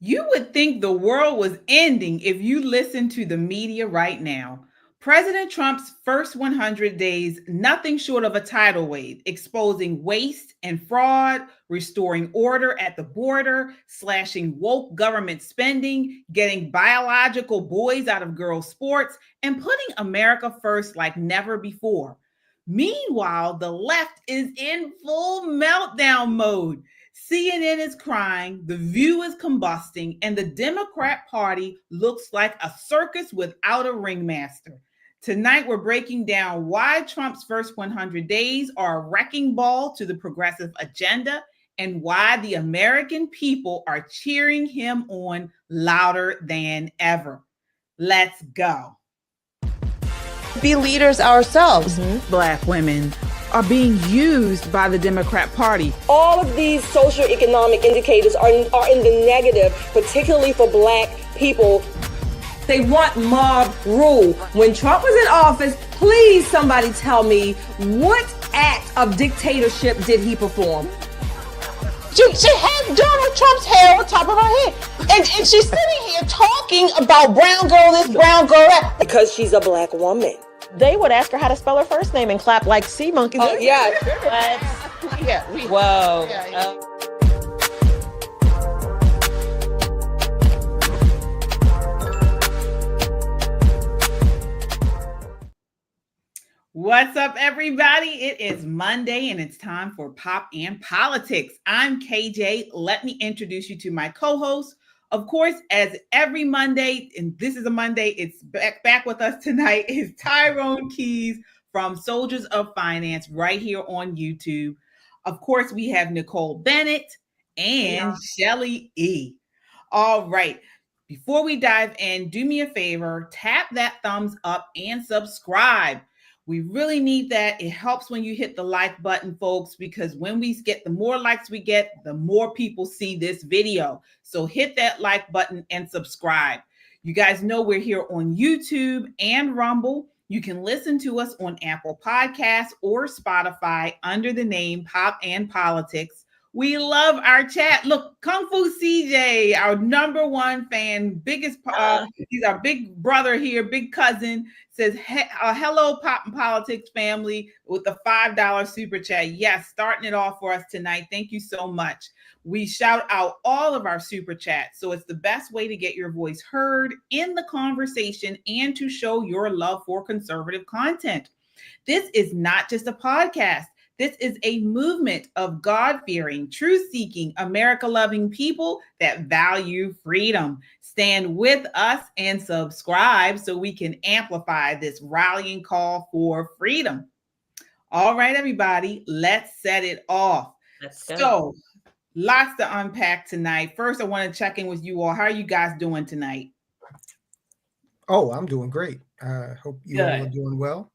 You would think the world was ending if you listen to the media right now. President Trump's first 100 days, nothing short of a tidal wave, exposing waste and fraud, restoring order at the border, slashing woke government spending, getting biological boys out of girls' sports, and putting America first like never before. Meanwhile, the left is in full meltdown mode. CNN is crying, The View is combusting, and the Democrat Party looks like a circus without a ringmaster. Tonight, we're breaking down why Trump's first 100 days are a wrecking ball to the progressive agenda and why the American people are cheering him on louder than ever. Let's go. Be leaders ourselves. Black women are being used by the Democrat Party. All of these socioeconomic indicators are in the negative, particularly for Black people. They want mob rule. When Trump was in office, please somebody tell me what act of dictatorship did he perform? She had Donald Trump's hair on top of her head. And she's sitting here talking about brown girl this, brown girl that. Because she's a Black woman. They would ask her how to spell her first name and clap like sea monkeys. Oh, yeah. Whoa. What's up, everybody? It is Monday and it's time for Pop and Politics. I'm KJ. Let me introduce you to my co-host. Of course, as every Monday, and this is a Monday, it's back with us tonight, is Tyrone Keys from Soldiers of Finance right here on YouTube. Of course, we have Nicole Bennett and Shelly E. All right. Before we dive in, do me a favor, tap that thumbs up and subscribe. We really need that. It helps when you hit the like button, folks, because when we get the more likes we get, the more people see this video. So hit that like button and subscribe. You guys know we're here on YouTube and Rumble. You can listen to us on Apple Podcasts or Spotify under the name Pop and Politics. We love our chat. Look, Kung Fu CJ, our number one fan, biggest, he's our big brother here, big cousin, says, hello, Pop and Politics family, with a $5 super chat. Yes, starting it off for us tonight. Thank you so much. We shout out all of our super chats, so it's the best way to get your voice heard in the conversation and to show your love for conservative content. This is not just a podcast. This is a movement of God-fearing, truth-seeking, America-loving people that value freedom. Stand with us and subscribe so we can amplify this rallying call for freedom. All right, everybody, let's set it off. Let's go. So, lots to unpack tonight. First, I want to check in with you all. How are you guys doing tonight? Oh, I'm doing great. Hope you all are doing well.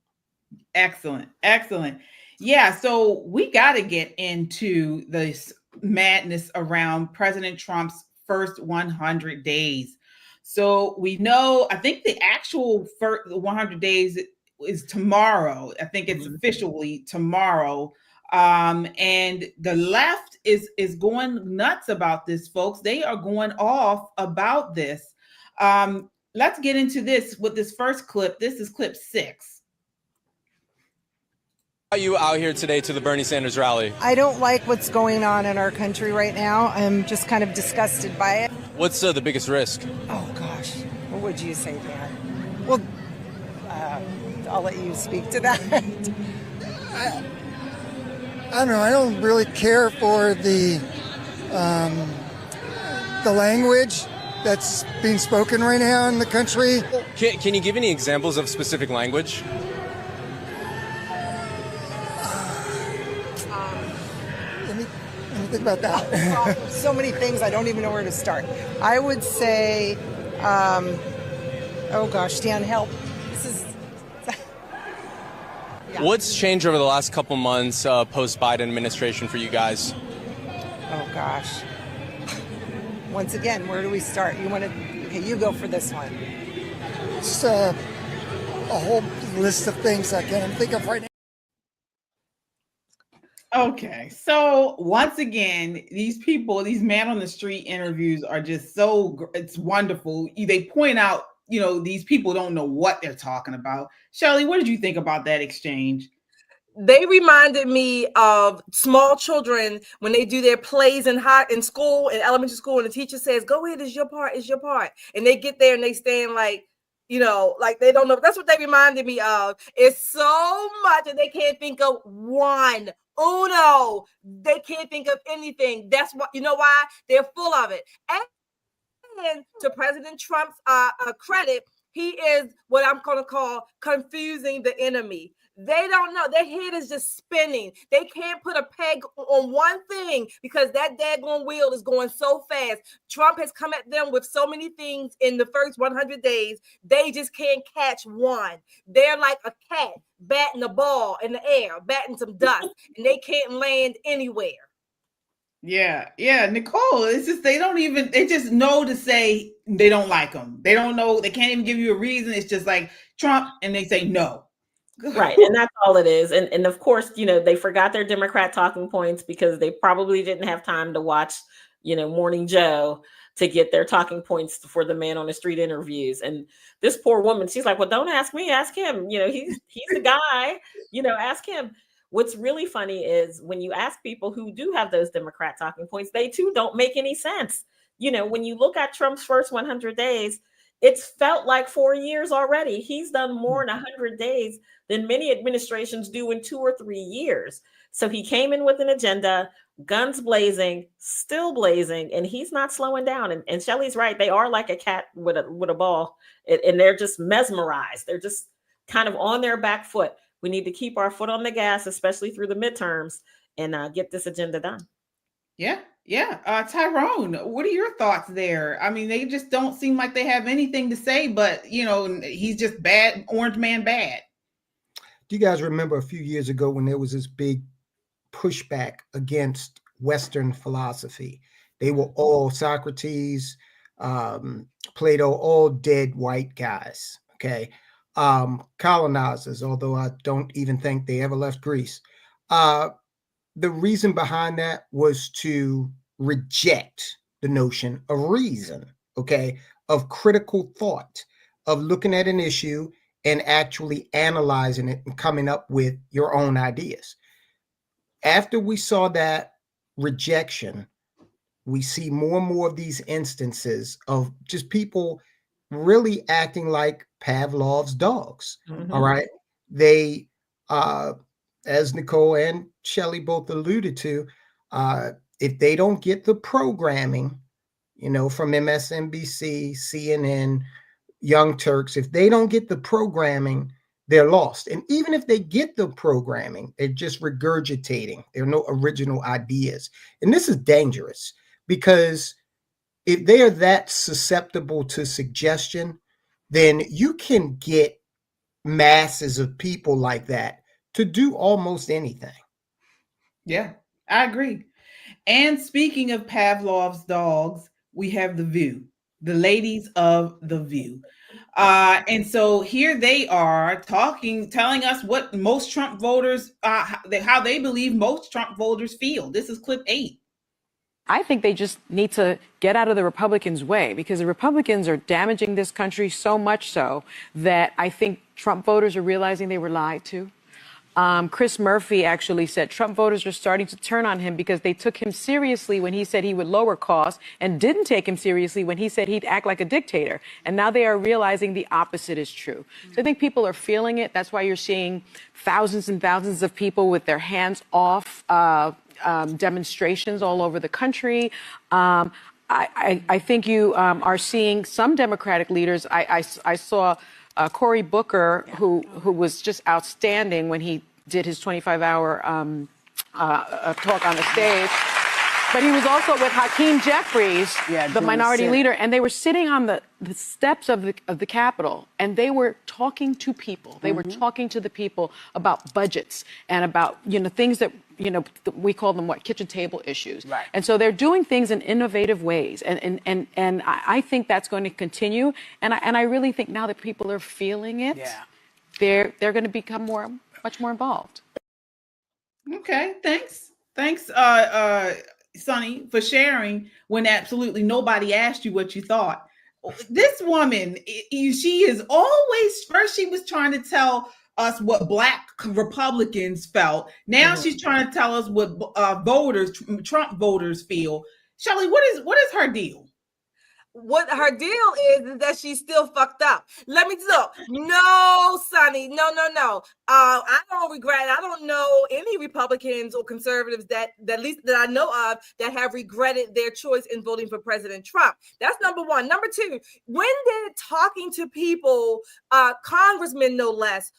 Excellent. Excellent. Yeah, so we got to get into this madness around President Trump's first 100 days. So we know, I think the actual first 100 days is tomorrow. I think it's officially tomorrow. And the left is going nuts about this, folks. They are going off about this. Let's get into this with this first clip. This is clip 6. Are you out here today to the Bernie Sanders rally? I don't like what's going on in our country right now. I'm just kind of disgusted by it. What's the biggest risk? Oh, gosh. What would you say, Dan? Well, I'll let you speak to that. I don't know. I don't really care for the language that's being spoken right now in the country. Can you give any examples of specific language? Think about that. So many things, I don't even know where to start. I would say, oh gosh, Dan, help. This is. Yeah. What's changed over the last couple months post-Biden administration for you guys? Oh gosh. Once again, where do we start? You want to? Okay, you go for this one. Just a whole list of things I can't think of right now. Okay, so once again, these people, these man on the street interviews are just it's wonderful. They point out, these people don't know what they're talking about. Shelley, what did you think about that exchange? They reminded me of small children when they do their plays in school, in elementary school, and the teacher says, "Go ahead, it's your part, it's your part." And they get there and they stand like they don't know. That's what they reminded me of. It's so much and they can't think of one. Uno. They can't think of anything. That's what, why? They're full of it. And to President Trump's credit, he is what I'm going to call confusing the enemy. They don't know. Their head is just spinning. They can't put a peg on one thing because that daggone wheel is going so fast. Trump has come at them with so many things in the first 100 days. They just can't catch one. They're like a cat batting a ball in the air, batting some dust, and they can't land anywhere. Yeah, Nicole, it's just they just know to say they don't like them. They don't know, they can't even give you a reason. It's just like Trump, and they say no. Right, and that's all it is. And of course, they forgot their Democrat talking points because they probably didn't have time to watch, Morning Joe to get their talking points for the man on the street interviews. And this poor woman, she's like, well, don't ask me, ask him. He's the guy, ask him. What's really funny is when you ask people who do have those Democrat talking points, they too don't make any sense. When you look at Trump's first 100 days, it's felt like 4 years already. He's done more in 100 days than many administrations do in 2 or 3 years. So he came in with an agenda, guns blazing, still blazing, and he's not slowing down. And Shelley's right. They are like a cat with a ball, and they're just mesmerized. They're just kind of on their back foot. We need to keep our foot on the gas, especially through the midterms, and get this agenda done. Yeah. Tyrone, what are your thoughts there? I mean, they just don't seem like they have anything to say, but, he's just bad, orange man bad. Do you guys remember a few years ago when there was this big pushback against Western philosophy? They were all Socrates, Plato, all dead white guys, okay? Colonizers, although I don't even think they ever left Greece. The reason behind that was to reject the notion of reason, okay, of critical thought, of looking at an issue and actually analyzing it and coming up with your own ideas. After we saw that rejection, we see more and more of these instances of just people really acting like Pavlov's dogs. Mm-hmm. All right. They, as Nicole and Shelley both alluded to, if they don't get the programming, from MSNBC, CNN, Young Turks, if they don't get the programming, they're lost. And even if they get the programming, they're just regurgitating. There are no original ideas. And this is dangerous because if they are that susceptible to suggestion, then you can get masses of people like that to do almost anything. Yeah, I agree. And speaking of Pavlov's dogs, we have The View, the ladies of The View. And so here they are telling us what most Trump voters, how they believe most Trump voters feel. This is clip 8. I think they just need to get out of the Republicans' way because the Republicans are damaging this country so much so that I think Trump voters are realizing they were lied to. Chris Murphy actually said Trump voters are starting to turn on him because they took him seriously when he said he would lower costs and didn't take him seriously when he said he'd act like a dictator. And now they are realizing the opposite is true. So I think people are feeling it. That's why you're seeing thousands and thousands of people with their hands off demonstrations all over the country. I think you are seeing some Democratic leaders. I saw Cory Booker, who was just outstanding when he did his 25-hour talk on the stage. But he was also with Hakeem Jeffries, the minority leader, and they were sitting on the steps of the Capitol, and they were talking to people. They were talking to the people about budgets and about things that we call them kitchen table issues. Right. And so they're doing things in innovative ways, and I think that's going to continue. And I really think now that people are feeling it, they're going to become much more involved. Okay, thanks. Thanks, Sonny, for sharing when absolutely nobody asked you what you thought. This woman, she is always first. She was trying to tell us what Black Republicans felt. Now she's trying to tell us what Trump voters feel. Shelly, what is her deal? What her deal is that she's still fucked up. Let me tell. No, Sonny. No. I don't regret. I don't know any Republicans or conservatives that at least that I know of that have regretted their choice in voting for President Trump. That's number one. Number two, when did talking to people, congressmen no less,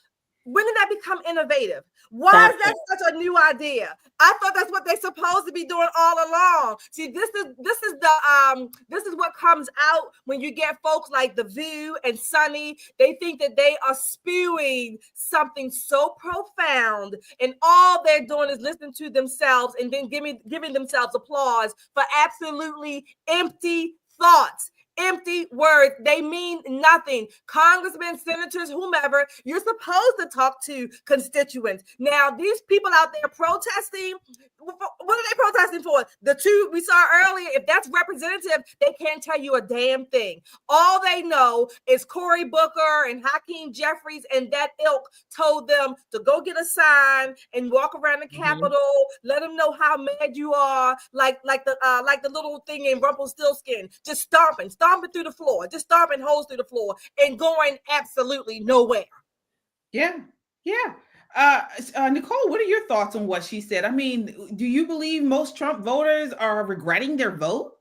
when did that become innovative? Why is that such a new idea? I thought that's what they're supposed to be doing all along. See, this is what comes out when you get folks like The View and Sonny. They think that they are spewing something so profound, and all they're doing is listening to themselves and then giving themselves applause for absolutely empty thoughts. Empty words. They mean nothing. Congressmen, senators, whomever, you're supposed to talk to constituents. Now, these people out there protesting, what are they protesting for? The two we saw earlier, if that's representative, they can't tell you a damn thing. All they know is Cory Booker and Hakeem Jeffries and that ilk told them to go get a sign and walk around the Capitol, let them know how mad you are, like the little thing in Rumpelstiltskin, just stomping through the floor, just stomping holes through the floor and going absolutely nowhere. Yeah. Nicole, what are your thoughts on what she said? I mean, do you believe most Trump voters are regretting their vote?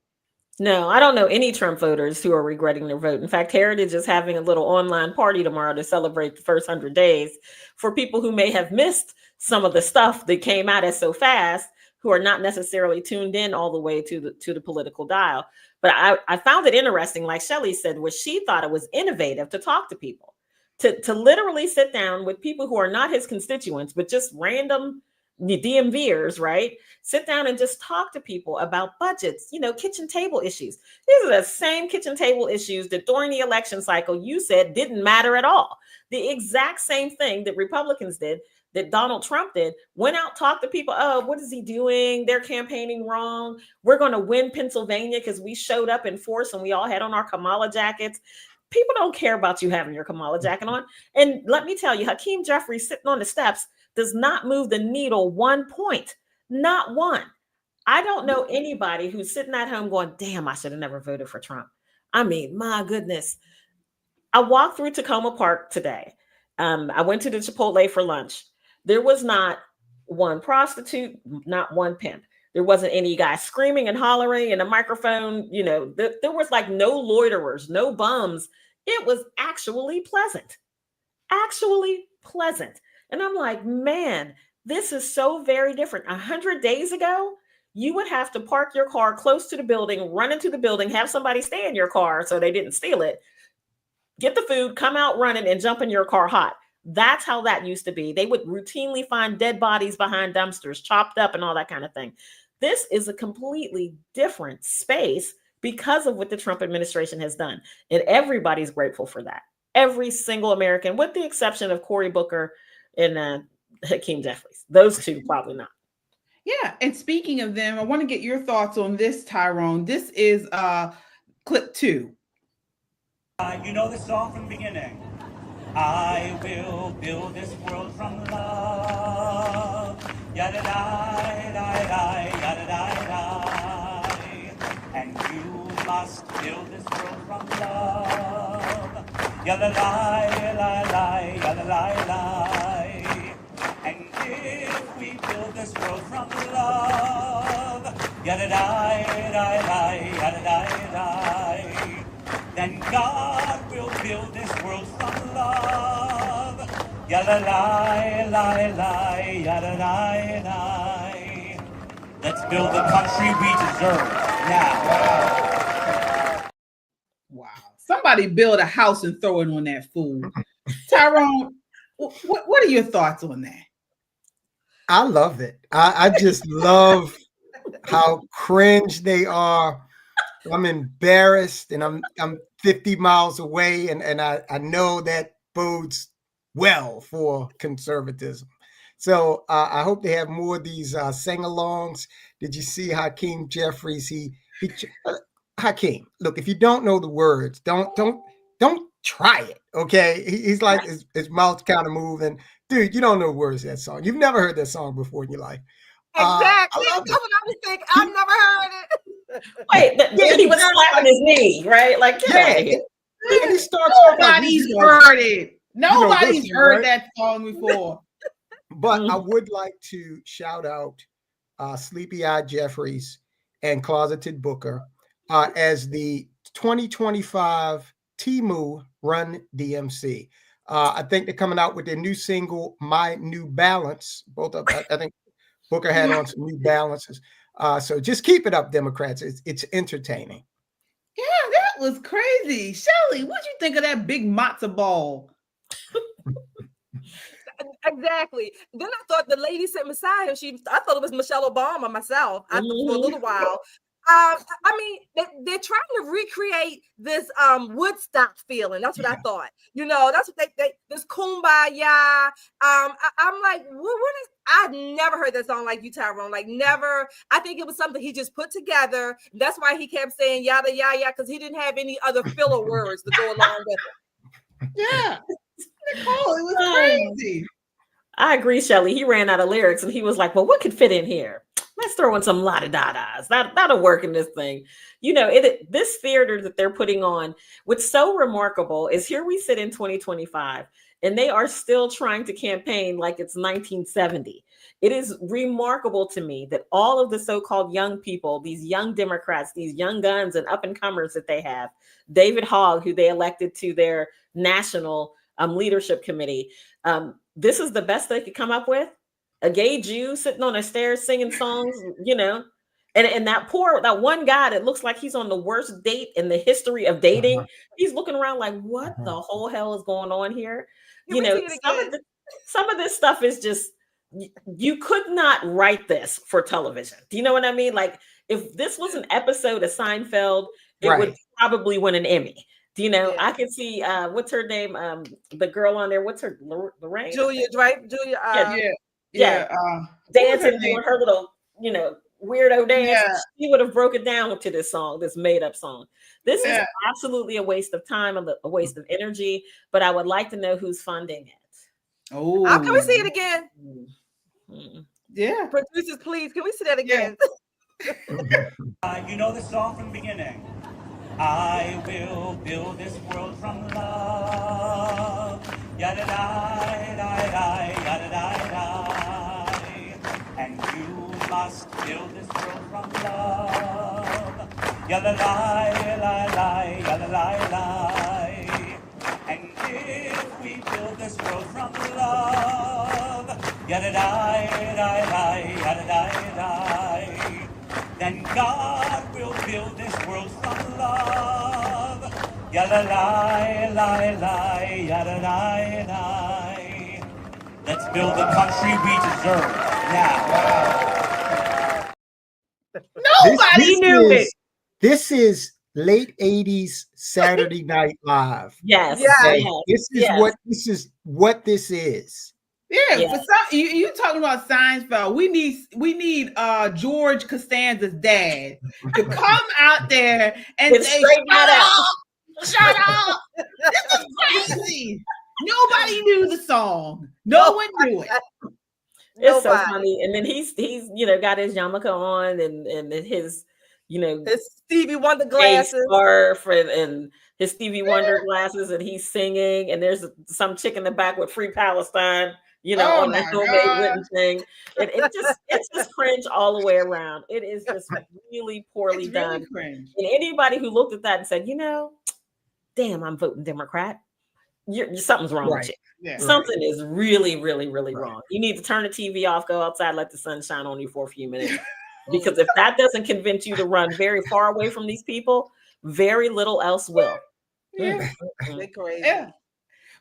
No, I don't know any Trump voters who are regretting their vote. In fact, Heritage is having a little online party tomorrow to celebrate the first 100 days for people who may have missed some of the stuff that came at us so fast, who are not necessarily tuned in all the way to the political dial. But I found it interesting, like Shelley said, where she thought it was innovative to talk to people, to literally sit down with people who are not his constituents, but just random DMVers, right? Sit down and just talk to people about budgets, kitchen table issues. These are the same kitchen table issues that during the election cycle you said didn't matter at all. The exact same thing that Republicans did, that Donald Trump did, went out, talked to people. Oh, what is he doing? They're campaigning wrong. We're going to win Pennsylvania because we showed up in force and we all had on our Kamala jackets. People don't care about you having your Kamala jacket on. And let me tell you, Hakeem Jeffries sitting on the steps does not move the needle 1 point, not one. I don't know anybody who's sitting at home going, damn, I should have never voted for Trump. I mean, my goodness. I walked through Tacoma Park today. I went to the Chipotle for lunch. There was not one prostitute, not one pimp. There wasn't any guy screaming and hollering in a microphone. There was like no loiterers, no bums. It was actually pleasant. And I'm like, man, this is so very different. 100 days ago, you would have to park your car close to the building, run into the building, have somebody stay in your car so they didn't steal it, get the food, come out running and jump in your car hot. That's how that used to be. They would routinely find dead bodies behind dumpsters, chopped up and all that kind of thing. This is a completely different space because of what the Trump administration has done. And everybody's grateful for that. Every single American, with the exception of Cory Booker and Hakeem Jeffries. Those two, probably not. Yeah. And speaking of them, I want to get your thoughts on this, Tyrone. This is clip 2. You know the song from the beginning. I will build this world from love. Yada da da da yada da da. And you must build this world from love. Yada la la la yada la la. And if we build this world from love, yada da da da yada da da. Then God will build this world from love. Yada la la la yada la la. Let's build the country we deserve now. Wow. Somebody build a house and throw it on that fool. Tyrone, what are your thoughts on that? I love it. I just love how cringe they are. I'm embarrassed and I'm 50 miles away and I know that bodes well for conservatism. So I hope they have more of these sing-alongs. Did you see Hakeem Jeffries? Hakeem, look, if you don't know the words, don't try it. Okay, he's like his mouth's kind of moving, dude. You don't know the words of that song. You've never heard that song before in your life. Exactly. That's what I was thinking. I've never heard it. Wait, he was slapping his knee, right? Like, get out of here. And he starts. Nobody's heard it. Nobody's heard that song before. But I would like to shout out Sleepy Eye Jeffries and Closeted Booker as the 2025 Temu Run DMC. I think they're coming out with their new single, My New Balance. Both of I think Booker had on some New Balances. So just keep it up, Democrats. It's entertaining. Yeah, that was crazy. Shelly, what'd you think of that big matzo ball? Exactly. Then I thought the lady sitting beside him, I thought it was Michelle Obama myself. For a little while. I mean, they're trying to recreate this Woodstock feeling. That's what I thought. That's what they this kumbaya. I'm like, what is? I've never heard that song like you, Tyrone. Like never. I think it was something he just put together. That's why he kept saying yada yada yada, because he didn't have any other filler words to go along with it. Yeah, Nicole, it was crazy. I agree, Shelly. He ran out of lyrics and he was like, well, what could fit in here? Let's throw in some la-da-da-das. That'll work in this thing. This theater that they're putting on, what's so remarkable is here we sit in 2025 and they are still trying to campaign like it's 1970. It is remarkable to me that all of the so-called young people, these young Democrats, these young guns and up-and-comers that they have, David Hogg, who they elected to their national leadership committee, this is the best they could come up with. A gay Jew sitting on a stairs singing songs, and that one guy that looks like he's on the worst date in the history of dating. He's looking around like, what the whole hell is going on here? Some of this stuff is just, you could not write this for television. Do you know what I mean? Like if this was an episode of Seinfeld, it would probably win an Emmy. I could see what's her name? The girl on there. What's her Lorraine? Julia, right? Julia. Dancing, doing her little, weirdo dance. Yeah. She would have broken down to this song, this made up song. This is absolutely a waste of time, a waste of energy. But I would like to know who's funding it. Oh, how can we see it again? Yeah, producers, please, can we see that again? You know the song from the beginning. I will build this world from love. Yada da da da yada da da. And you must build this world from love. Yada la la la yada la la. And if we build this world from love, yada da da da yada da da. Then God will build this world from love. Yada la la la yada la la. Let's build the country we deserve now. Nobody knew it. This is late 80s Saturday Night Live. Yes. Okay? This is what this is. Yeah, but you talking about Seinfeld. We need George Costanza's dad to come out there and say, shut up. This is crazy. Nobody knew the song. No one knew it. It's so funny. And then he's got his yarmulke on and his his Stevie Wonder glasses, scarf and his Stevie Wonder glasses, and he's singing. And there's some chick in the back with Free Palestine. On that homemade written thing. It's just cringe all the way around. It is just really poorly done. Really and anybody who looked at that and said, damn, I'm voting Democrat. Something's wrong with you. Yeah, something is really, really, really wrong. You need to turn the TV off, go outside, let the sun shine on you for a few minutes. Because if that doesn't convince you to run very far away from these people, very little else will. Yeah. Yeah.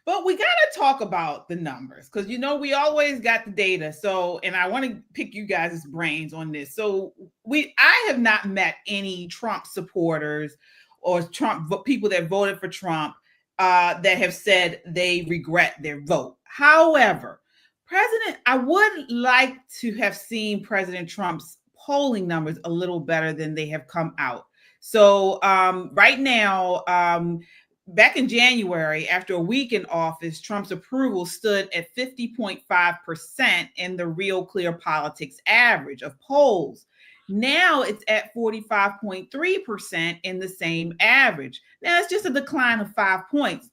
But we got to talk about the numbers because, we always got the data. So, and I want to pick you guys' brains on this. So I have not met any Trump supporters or people that voted for Trump that have said they regret their vote. However, I would like to have seen President Trump's polling numbers a little better than they have come out. So right now, back in January, after a week in office, Trump's approval stood at 50.5% in the Real Clear Politics average of polls. Now it's at 45.3% in the same average. Now it's just a decline of 5 points.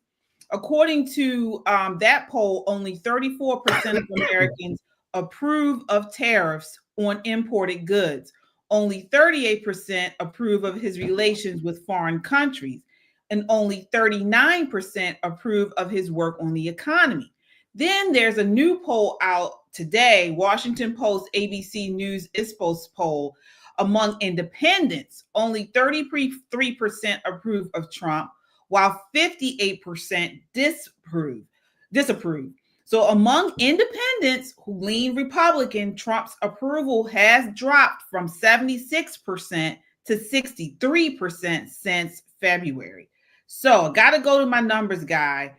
According to that poll, only 34% of Americans approve of tariffs on imported goods. Only 38% approve of his relations with foreign countries, and only 39% approve of his work on the economy. Then there's a new poll out today, Washington Post, ABC News, Ipsos poll. Among independents, only 33% approve of Trump, while 58% disapprove. So among independents who lean Republican, Trump's approval has dropped from 76% to 63% since February. So I got to go to my numbers guy.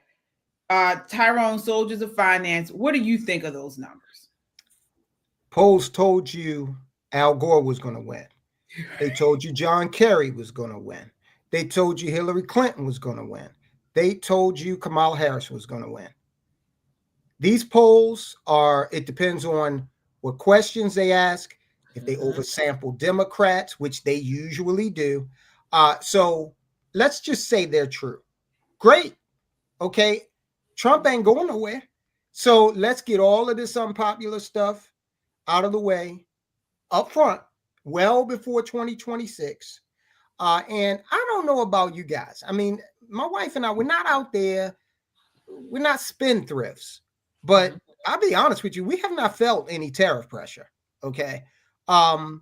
Tyrone, Soldiers of Finance, what do you think of those numbers? Polls told you Al Gore was going to win. They told you John Kerry was going to win. They told you Hillary Clinton was going to win. They told you Kamala Harris was going to win. These polls it depends on what questions they ask, if they oversample Democrats, which they usually do. So let's just say they're true. Great. Okay. Trump ain't going nowhere. So let's get all of this unpopular stuff out of the way up front, well before 2026. And I don't know about you guys. I mean, my wife and I, we're not out there. We're not spendthrifts. But I'll be honest with you, we have not felt any tariff pressure. Okay. And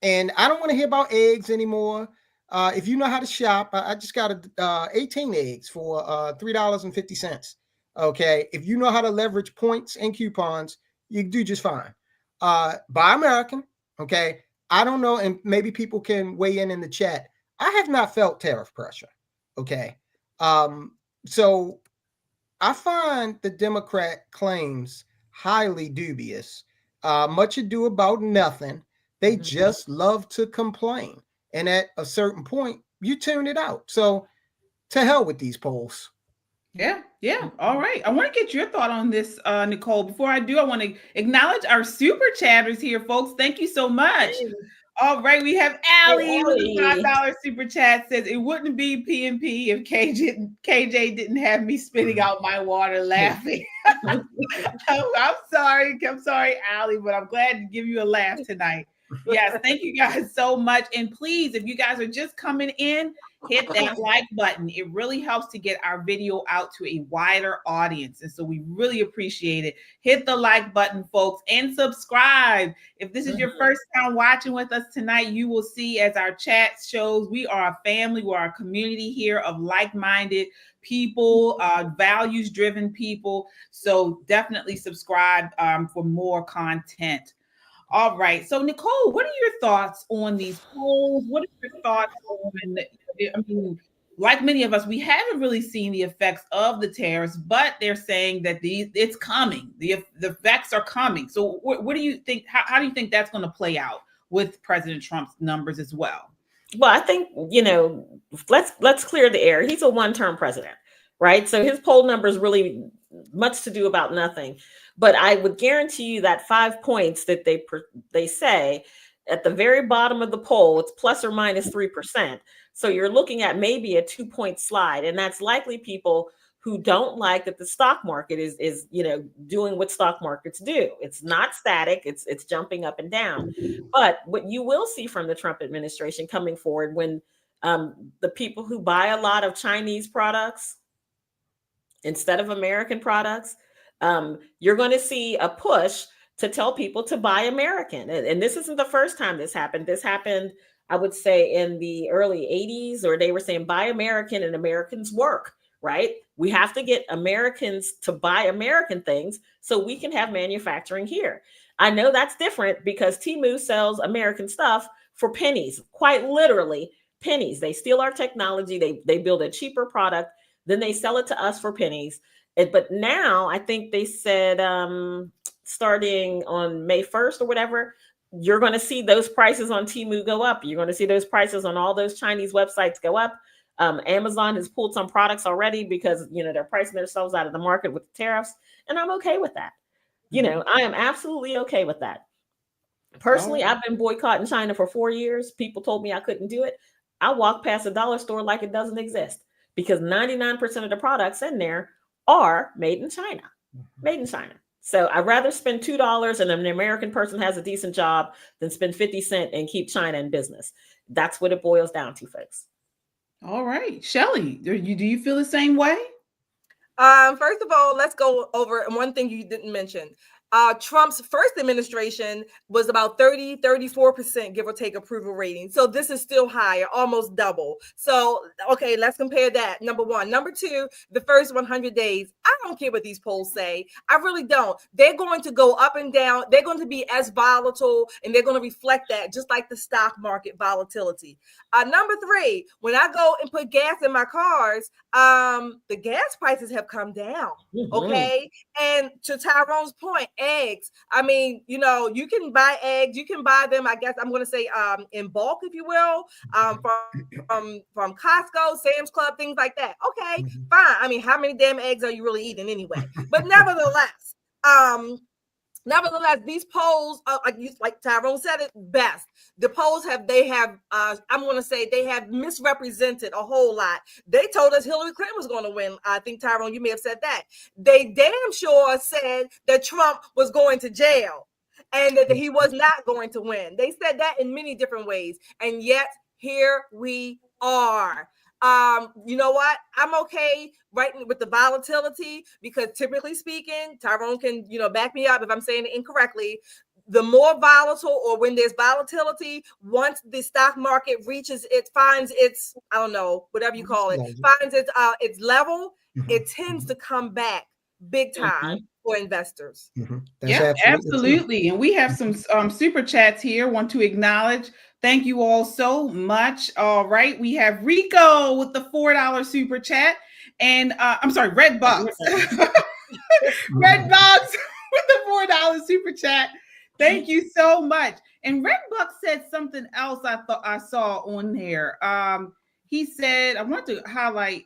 I don't want to hear about eggs anymore. If you know how to shop, I just got 18 eggs for $3.50. Okay. If you know how to leverage points and coupons, you do just fine. Buy American. Okay. I don't know. And maybe people can weigh in the chat. I have not felt tariff pressure. Okay. So I find the Democrat claims highly dubious. Much ado about nothing. They just love to complain. And at a certain point, you tune it out. So to hell with these polls. Yeah. All right. I want to get your thought on this, Nicole. Before I do, I want to acknowledge our super chatters here, folks. Thank you so much. All right. We have Allie with a $5 super chat, says it wouldn't be PNP if KJ didn't have me spitting out my water laughing. I'm sorry, Allie, but I'm glad to give you a laugh tonight. Yes, thank you guys so much. And please, if you guys are just coming in, hit that like button. It really helps to get our video out to a wider audience. And so we really appreciate it. Hit the like button, folks, and subscribe. If this is your first time watching with us tonight, you will see, as our chat shows, we are a family. We're a community here of like-minded people, values-driven people. So definitely subscribe for more content. All right. So, Nicole, what are your thoughts on these polls? What are your thoughts on, I mean, like many of us, we haven't really seen the effects of the tariffs, but they're saying that it's coming. The effects are coming. So what do you think? How do you think that's going to play out with President Trump's numbers as well? Well, I think, let's clear the air. He's a one-term president, right? So his poll numbers really much to do about nothing. But I would guarantee you that 5 points that they say at the very bottom of the poll, it's plus or minus 3%. So you're looking at maybe a 2-point slide. And that's likely people who don't like that the stock market is doing what stock markets do. It's not static. It's jumping up and down. But what you will see from the Trump administration coming forward, when the people who buy a lot of Chinese products instead of American products, you're going to see a push to tell people to buy American. And this isn't the first time this happened. This happened, I would say, in the early 80s, or they were saying buy American and Americans work, right? We have to get Americans to buy American things so we can have manufacturing here. I know that's different because Temu sells American stuff for pennies, quite literally pennies. They steal our technology. They build a cheaper product, then they sell it to us for pennies. But now I think they said starting on May 1st or whatever, you're going to see those prices on Temu go up. You're going to see those prices on all those Chinese websites go up. Amazon has pulled some products already because, they're pricing themselves out of the market with the tariffs. And I'm okay with that. I am absolutely okay with that. Personally, I've been boycotting China for 4 years. People told me I couldn't do it. I walk past a dollar store like it doesn't exist because 99% of the products in there are made in China. So I'd rather spend $2 and an American person has a decent job than spend 50 cents and keep China in business. That's what it boils down to, folks. All right. Shelley, do you feel the same way? First of all, let's go over one thing you didn't mention. Trump's first administration was about 34%, give or take, approval rating. So this is still higher, almost double. So, okay, let's compare that. Number one. Number two, the first 100 days. I don't care what these polls say. I really don't. They're going to go up and down. They're going to be as volatile, and they're going to reflect that, just like the stock market volatility. Number three, when I go and put gas in my cars, the gas prices have come down. Okay. And to Tyrone's point, eggs. I mean, you can buy eggs. You can buy them, I guess I'm going to say in bulk, if you will, from Costco, Sam's Club, things like that. Okay, fine. I mean, how many damn eggs are you really eating anyway? But nevertheless, these polls, like Tyrone said it best. The polls have misrepresented a whole lot. They told us Hillary Clinton was going to win. I think, Tyrone, you may have said that. They damn sure said that Trump was going to jail and that he was not going to win. They said that in many different ways. And yet here we are. You know what? I'm okay right with the volatility because typically speaking, Tyrone can, back me up if I'm saying it incorrectly. The more volatile, or when there's volatility, once the stock market finds its, I don't know, whatever you call it, finds its level, it tends to come back big time for investors. Yeah, absolutely. And we have some super chats here. Want to acknowledge. Thank you all so much. All right. We have Rico with the $4 super chat. And I'm sorry, Red Box. Red Box with the $4 super chat. Thank you so much. And Red Box said something else I thought I saw on there. He said, I want to highlight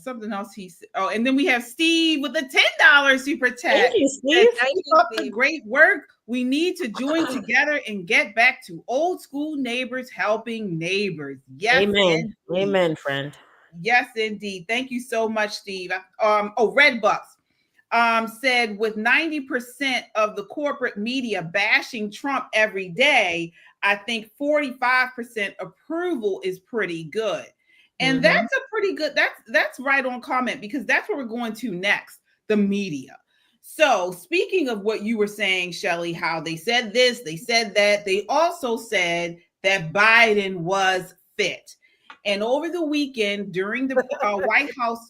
something else he said. Oh, and then we have Steve with the $10 super chat. Thank you, Steve. Thank you for the great work. We need to join together and get back to old school neighbors helping neighbors. Yes. Amen. Amen, friend. Yes, indeed. Thank you so much, Steve. Red Bucks said with 90% of the corporate media bashing Trump every day, I think 45% approval is pretty good. And that's a pretty good, that's right on comment, because that's where we're going to next, the media. So speaking of what you were saying, Shelley, how they said this, they said that, they also said that Biden was fit. And over the weekend during the White House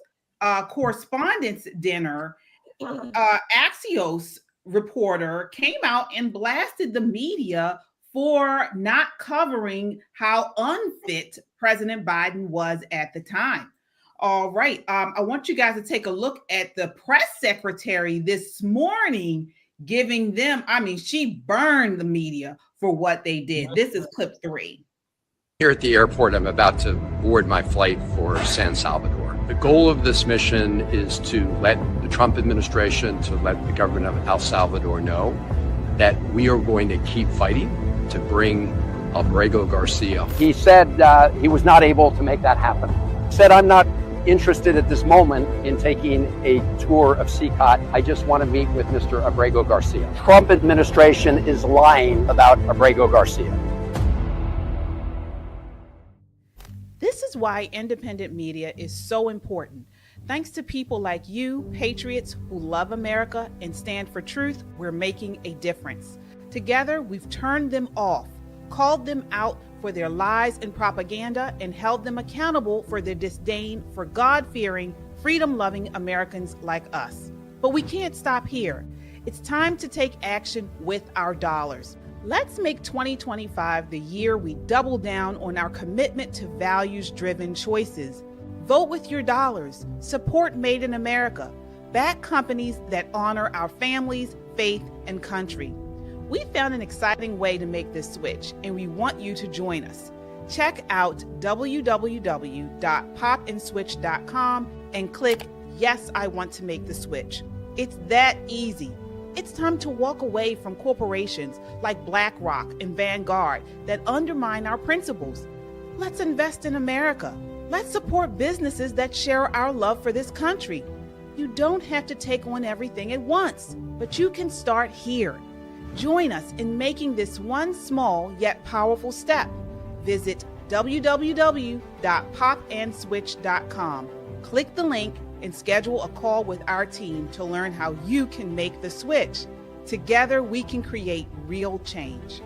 Correspondents' Dinner, Axios reporter came out and blasted the media for not covering how unfit President Biden was at the time. All right. I want you guys to take a look at the press secretary this morning giving them, she burned the media for what they did. This is clip 3. Here at the airport, I'm about to board my flight for San Salvador. The goal of this mission is to let the Trump administration, to let the government of El Salvador know that we are going to keep fighting to bring Abrego Garcia. He said he was not able to make that happen. He said, I'm not interested at this moment in taking a tour of CCOT. I just want to meet with Mr. Abrego Garcia. Trump administration is lying about Abrego Garcia. This is why independent media is so important. Thanks to people like you, patriots who love America and stand for truth, we're making a difference. Together, we've turned them off, called them out for their lies and propaganda, and held them accountable for their disdain for God-fearing, freedom-loving Americans like us. But we can't stop here. It's time to take action with our dollars. Let's make 2025 the year we double down on our commitment to values-driven choices. Vote with your dollars. Support Made in America. Back companies that honor our families, faith, and country. We found an exciting way to make this switch, and we want you to join us. Check out www.popandswitch.com and click Yes, I want to make the switch. It's that easy. It's time to walk away from corporations like BlackRock and Vanguard that undermine our principles. Let's invest in America. Let's support businesses that share our love for this country. You don't have to take on everything at once, but you can start here. Join us in making this one small yet powerful step. Visit www.popandswitch.com. Click the link and schedule a call with our team to learn how you can make the switch. Together, we can create real change.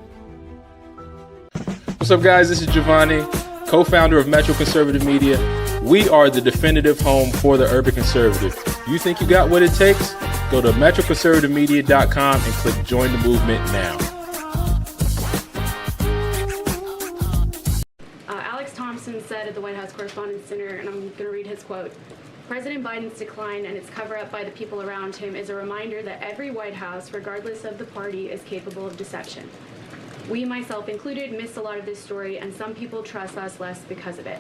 What's up, guys? This is Giovanni, co-founder of Metro Conservative Media. We are the definitive home for the urban conservative. You think you got what it takes? Go to metroconservativemedia.com and click Join the Movement now. Alex Thompson said at the White House Correspondents' Dinner, and I'm going to read his quote, "President Biden's decline and its cover-up by the people around him is a reminder that every White House, regardless of the party, is capable of deception. We, myself included, missed a lot of this story, and some people trust us less because of it."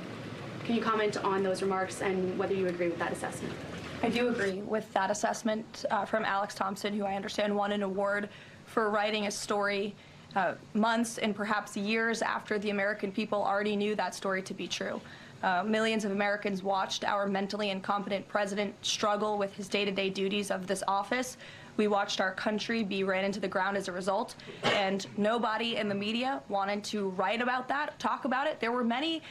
Can you comment on those remarks and whether you agree with that assessment? I do agree with that assessment from Alex Thompson, who I understand won an award for writing a story months and perhaps years after the American people already knew that story to be true. Millions of Americans watched our mentally incompetent president struggle with his day-to-day duties of this office. We watched our country be ran into the ground as a result, and nobody in the media wanted to write about that, talk about it. There were many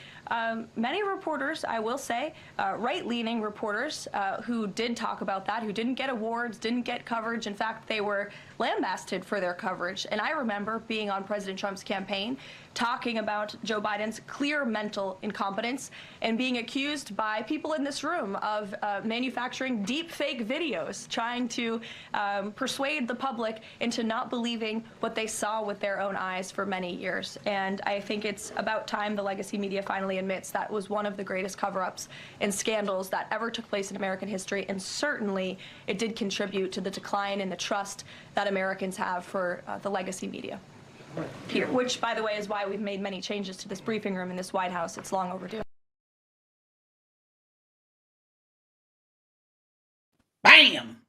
reporters, I will say, right-leaning reporters who did talk about that, who didn't get awards, didn't get coverage. In fact, they were lambasted for their coverage. And I remember being on President Trump's campaign, talking about Joe Biden's clear mental incompetence and being accused by people in this room of manufacturing deep fake videos, trying to persuade the public into not believing what they saw with their own eyes for many years. And I think it's about time the legacy media finally admits that was one of the greatest cover-ups and scandals that ever took place in American history, and certainly it did contribute to the decline in the trust that Americans have for the legacy media. Here, which, by the way, is why we've made many changes to this briefing room in this White House. It's long overdue. Bam!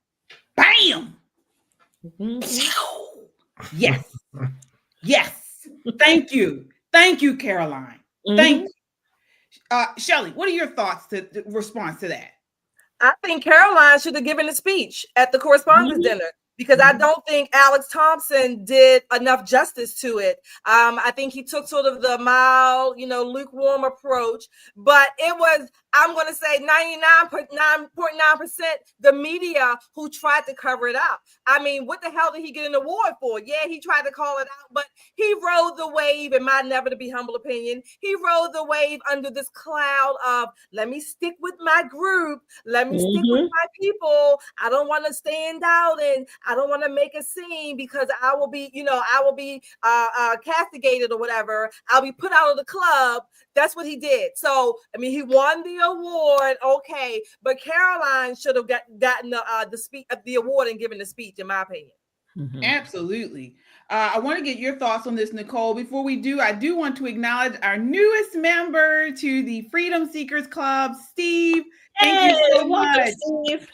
Bam! Yes. Yes. Thank you. Thank you, Karoline. Thank you. Shelley, what are your thoughts to response to that? I think Karoline should have given a speech at the Correspondents' Dinner, because I don't think Alex Thompson did enough justice to it. I think he took sort of the mild, lukewarm approach, but it was, I'm going to say 99.9% the media who tried to cover it up. I mean, what the hell did he get an award for? Yeah, he tried to call it out, but he rode the wave, in my never to be humble opinion. He rode the wave under this cloud of, let me stick with my group. Let me stick with my people. I don't want to stand out, and I don't want to make a scene because I will be castigated or whatever. I'll be put out of the club. That's what he did. So, I mean, he won the award, okay, but Karoline should have gotten the award and given the speech, in my opinion. Absolutely. I want to get your thoughts on this, Nicole. Before we do, I do want to acknowledge our newest member to the Freedom Seekers Club, Steve. Thank you so much. Steve.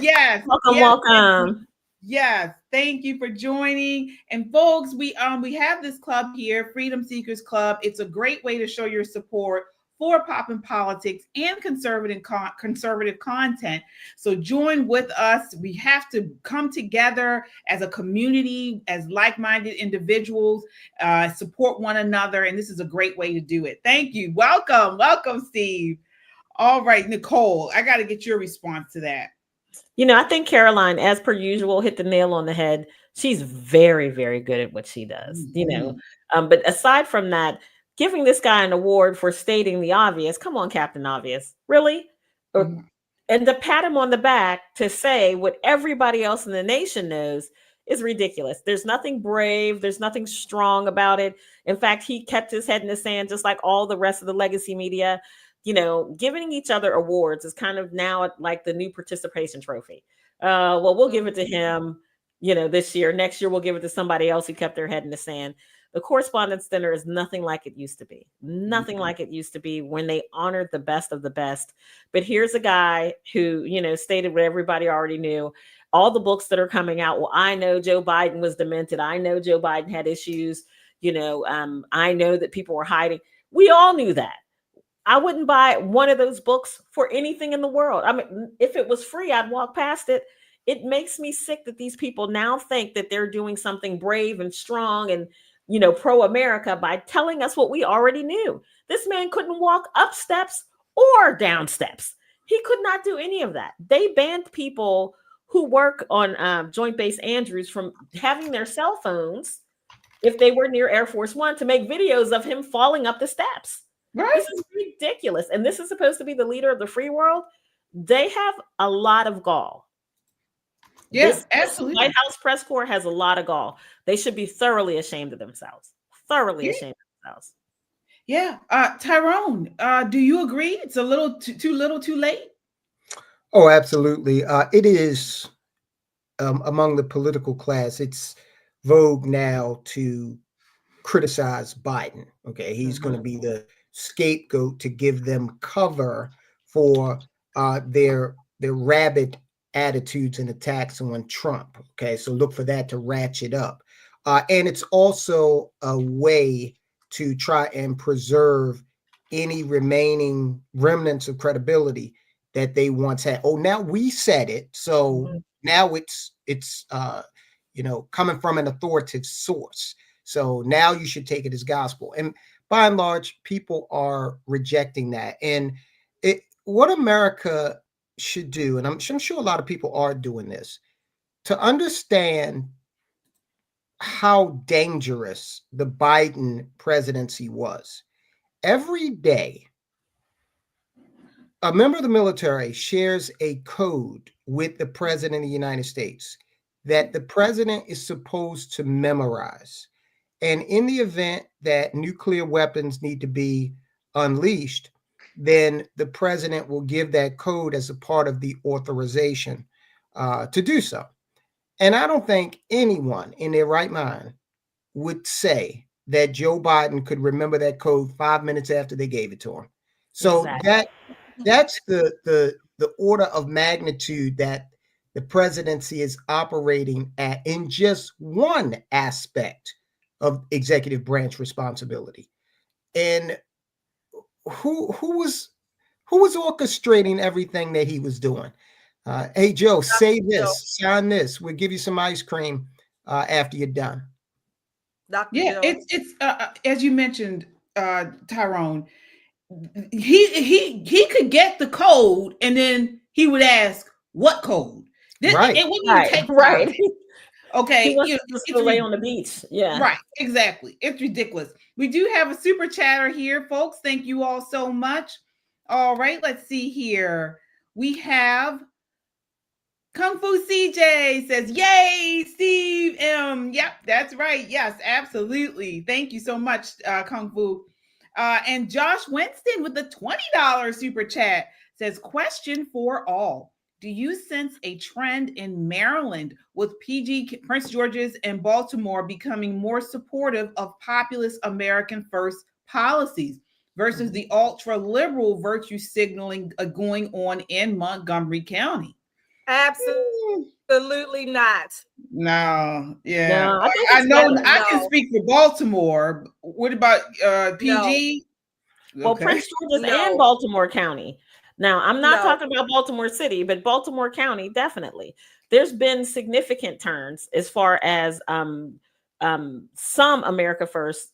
Yes. Welcome. Yes, thank you for joining. And folks, we have this club here, Freedom Seekers Club. It's a great way to show your support for Poppin' Politics and conservative content. So join with us. We have to come together as a community, as like-minded individuals, support one another. And this is a great way to do it. Thank you. Welcome, Steve. All right, Nicole, I got to get your response to that. I think Karoline, as per usual, hit the nail on the head. She's very, very good at what she does, But aside from that, giving this guy an award for stating the obvious, come on, Captain Obvious, really? And to pat him on the back to say what everybody else in the nation knows is ridiculous. There's nothing brave. There's nothing strong about it. In fact, he kept his head in the sand, just like all the rest of the legacy media. Giving each other awards is kind of now like the new participation trophy. Well, we'll give it to him. this year. Next year, we'll give it to somebody else who kept their head in the sand. The Correspondents' Dinner is nothing like it used to be. Nothing like it used to be when they honored the best of the best. But here's a guy who, stated what everybody already knew. All the books that are coming out. Well, I know Joe Biden was demented. I know Joe Biden had issues. I know that people were hiding. We all knew that. I wouldn't buy one of those books for anything in the world. I mean, if it was free, I'd walk past it. It makes me sick that these people now think that they're doing something brave and strong and, pro-America by telling us what we already knew. This man couldn't walk up steps or down steps. He could not do any of that. They banned people who work on Joint Base Andrews from having their cell phones if they were near Air Force One to make videos of him falling up the steps. Right. This is ridiculous. And this is supposed to be the leader of the free world. They have a lot of gall. Yes, absolutely. White House press corps has a lot of gall. They should be thoroughly ashamed of themselves. Thoroughly ashamed of themselves. Yeah. Tyrone, do you agree? It's a little too little, too late? Oh, absolutely. It is among the political class. It's vogue now to criticize Biden. Okay, he's going to be the scapegoat to give them cover for their rabid attitudes and attacks on Trump. Okay, so look for that to ratchet up. And it's also a way to try and preserve any remaining remnants of credibility that they once had. Oh, now we said it, so now it's coming from an authoritative source. So now you should take it as gospel. And by and large, people are rejecting that. And what America should do, and I'm sure a lot of people are doing this, to understand how dangerous the Biden presidency was. Every day, a member of the military shares a code with the president of the United States that the president is supposed to memorize. And in the event that nuclear weapons need to be unleashed, then the president will give that code as a part of the authorization to do so. And I don't think anyone in their right mind would say that Joe Biden could remember that code 5 minutes after they gave it to him. So that's the order of magnitude that the presidency is operating at in just one aspect of executive branch responsibility. And who was orchestrating everything that he was doing? Hey, Joe, say this, sign this. We'll give you some ice cream after you're done. Yeah, it's as you mentioned, Tyrone. He could get the code, and then he would ask, "What code?" Right. It wouldn't even take right. Okay, he wants to lay on the beach. Yeah, right. Exactly. It's ridiculous. We do have a super chatter here, folks. Thank you all so much. All right, let's see here. We have Kung Fu CJ says, "Yay, Steve M." Yep, that's right. Yes, absolutely. Thank you so much, Kung Fu. And Josh Winston with the $20 super chat says, "Question for all. Do you sense a trend in Maryland with PG, Prince George's, and Baltimore becoming more supportive of populist American first policies versus the ultra-liberal virtue signaling going on in Montgomery County?" Absolutely not. No, yeah. No, I know I can speak for Baltimore. What about PG? No. Well, Prince George's and Baltimore County. Now, I'm not talking about Baltimore City, but Baltimore County, definitely. There's been significant turns as far as some America First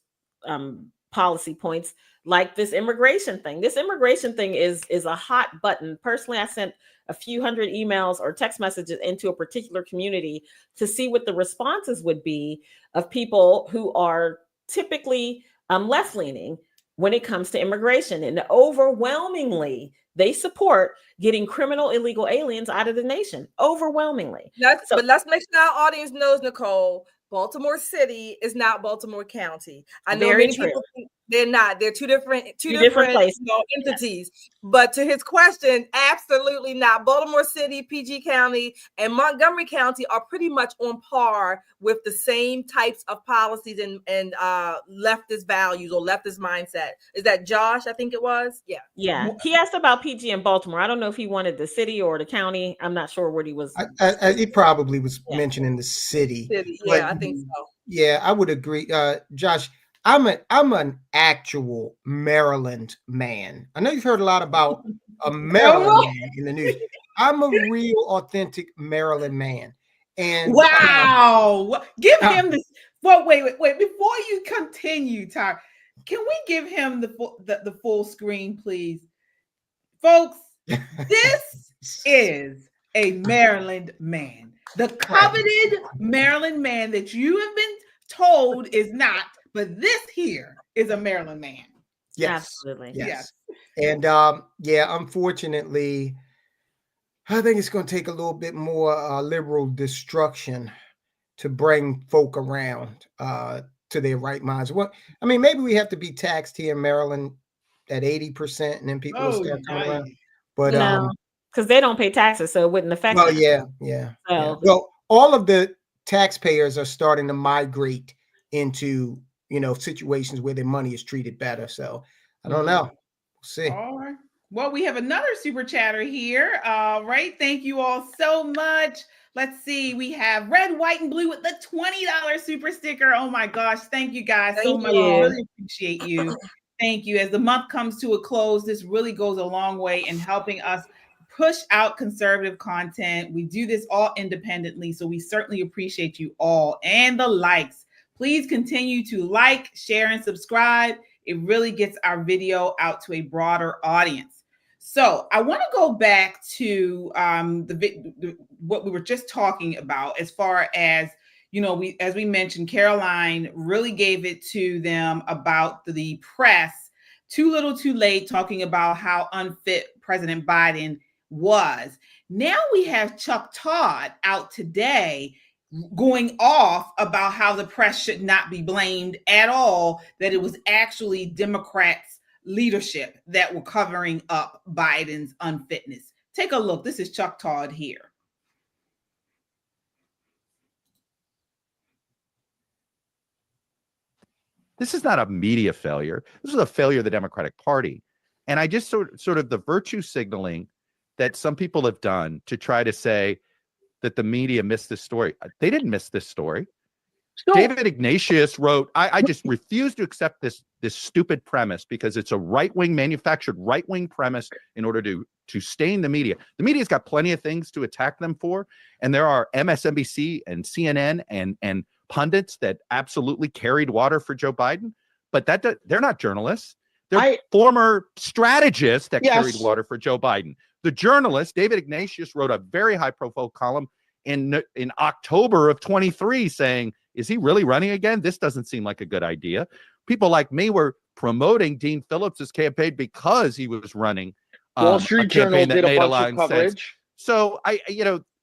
policy points, like this immigration thing. This immigration thing is a hot button. Personally, I sent a few hundred emails or text messages into a particular community to see what the responses would be of people who are typically left-leaning when it comes to immigration. And overwhelmingly, they support getting criminal illegal aliens out of the nation. Overwhelmingly. But let's make sure our audience knows, Nicole, Baltimore City is not Baltimore County. I know many people think, They're not. They're two different places. entities. But to his question, absolutely not. Baltimore City, PG County, and Montgomery County are pretty much on par with the same types of policies and leftist values or leftist mindset. Is that Josh? I think it was. Yeah. Yeah. He asked about PG in Baltimore. I don't know if he wanted the city or the county. I'm not sure what he was. He probably was mentioning the city. Yeah, I think so. Yeah, I would agree. Josh, I'm an actual Maryland man. I know you've heard a lot about a Maryland man in the news. I'm a real authentic Maryland man. And wow. Give him this. Well, wait. Before you continue, Todd, can we give him the full screen, please? Folks, this is a Maryland man. The coveted Maryland man that you have been told is not, but this here is a Maryland man. Yes. Absolutely. Yes. And unfortunately, I think it's going to take a little bit more liberal destruction to bring folk around to their right minds. Maybe we have to be taxed here in Maryland at 80%, and then people will start coming around. But because they don't pay taxes, so it wouldn't affect them. Yeah. Well, all of the taxpayers are starting to migrate into situations where their money is treated better. So I don't know. We'll see. All right. Well, we have another super chatter here. All right. Thank you all so much. Let's see. We have Red, White, and Blue with the $20 super sticker. Oh my gosh. Thank you guys so much. I really appreciate you. Thank you. As the month comes to a close, this really goes a long way in helping us push out conservative content. We do this all independently, so we certainly appreciate you all. And the likes. Please continue to like, share, and subscribe. It really gets our video out to a broader audience. So I want to go back to what we were just talking about as far as, as we mentioned, Karoline really gave it to them about the press, too little too late, talking about how unfit President Biden was. Now we have Chuck Todd out today going off about how the press should not be blamed at all, that it was actually Democrats' leadership that were covering up Biden's unfitness. Take a look. This is Chuck Todd here. This is not a media failure. This is a failure of the Democratic Party. And I just sort of the virtue signaling that some people have done to try to say that the media missed this story. They didn't miss this story. No. David Ignatius wrote, I just refuse to accept this stupid premise because it's a manufactured right-wing premise in order to stain the media. The media's got plenty of things to attack them for. And there are MSNBC and CNN and pundits that absolutely carried water for Joe Biden, but they're not journalists. They're former strategists that carried water for Joe Biden. The journalist, David Ignatius, wrote a very high-profile column in October of 23 saying, is he really running again? This doesn't seem like a good idea. People like me were promoting Dean Phillips's campaign because he was running Wall Street Journal did a bunch of coverage. Sense. So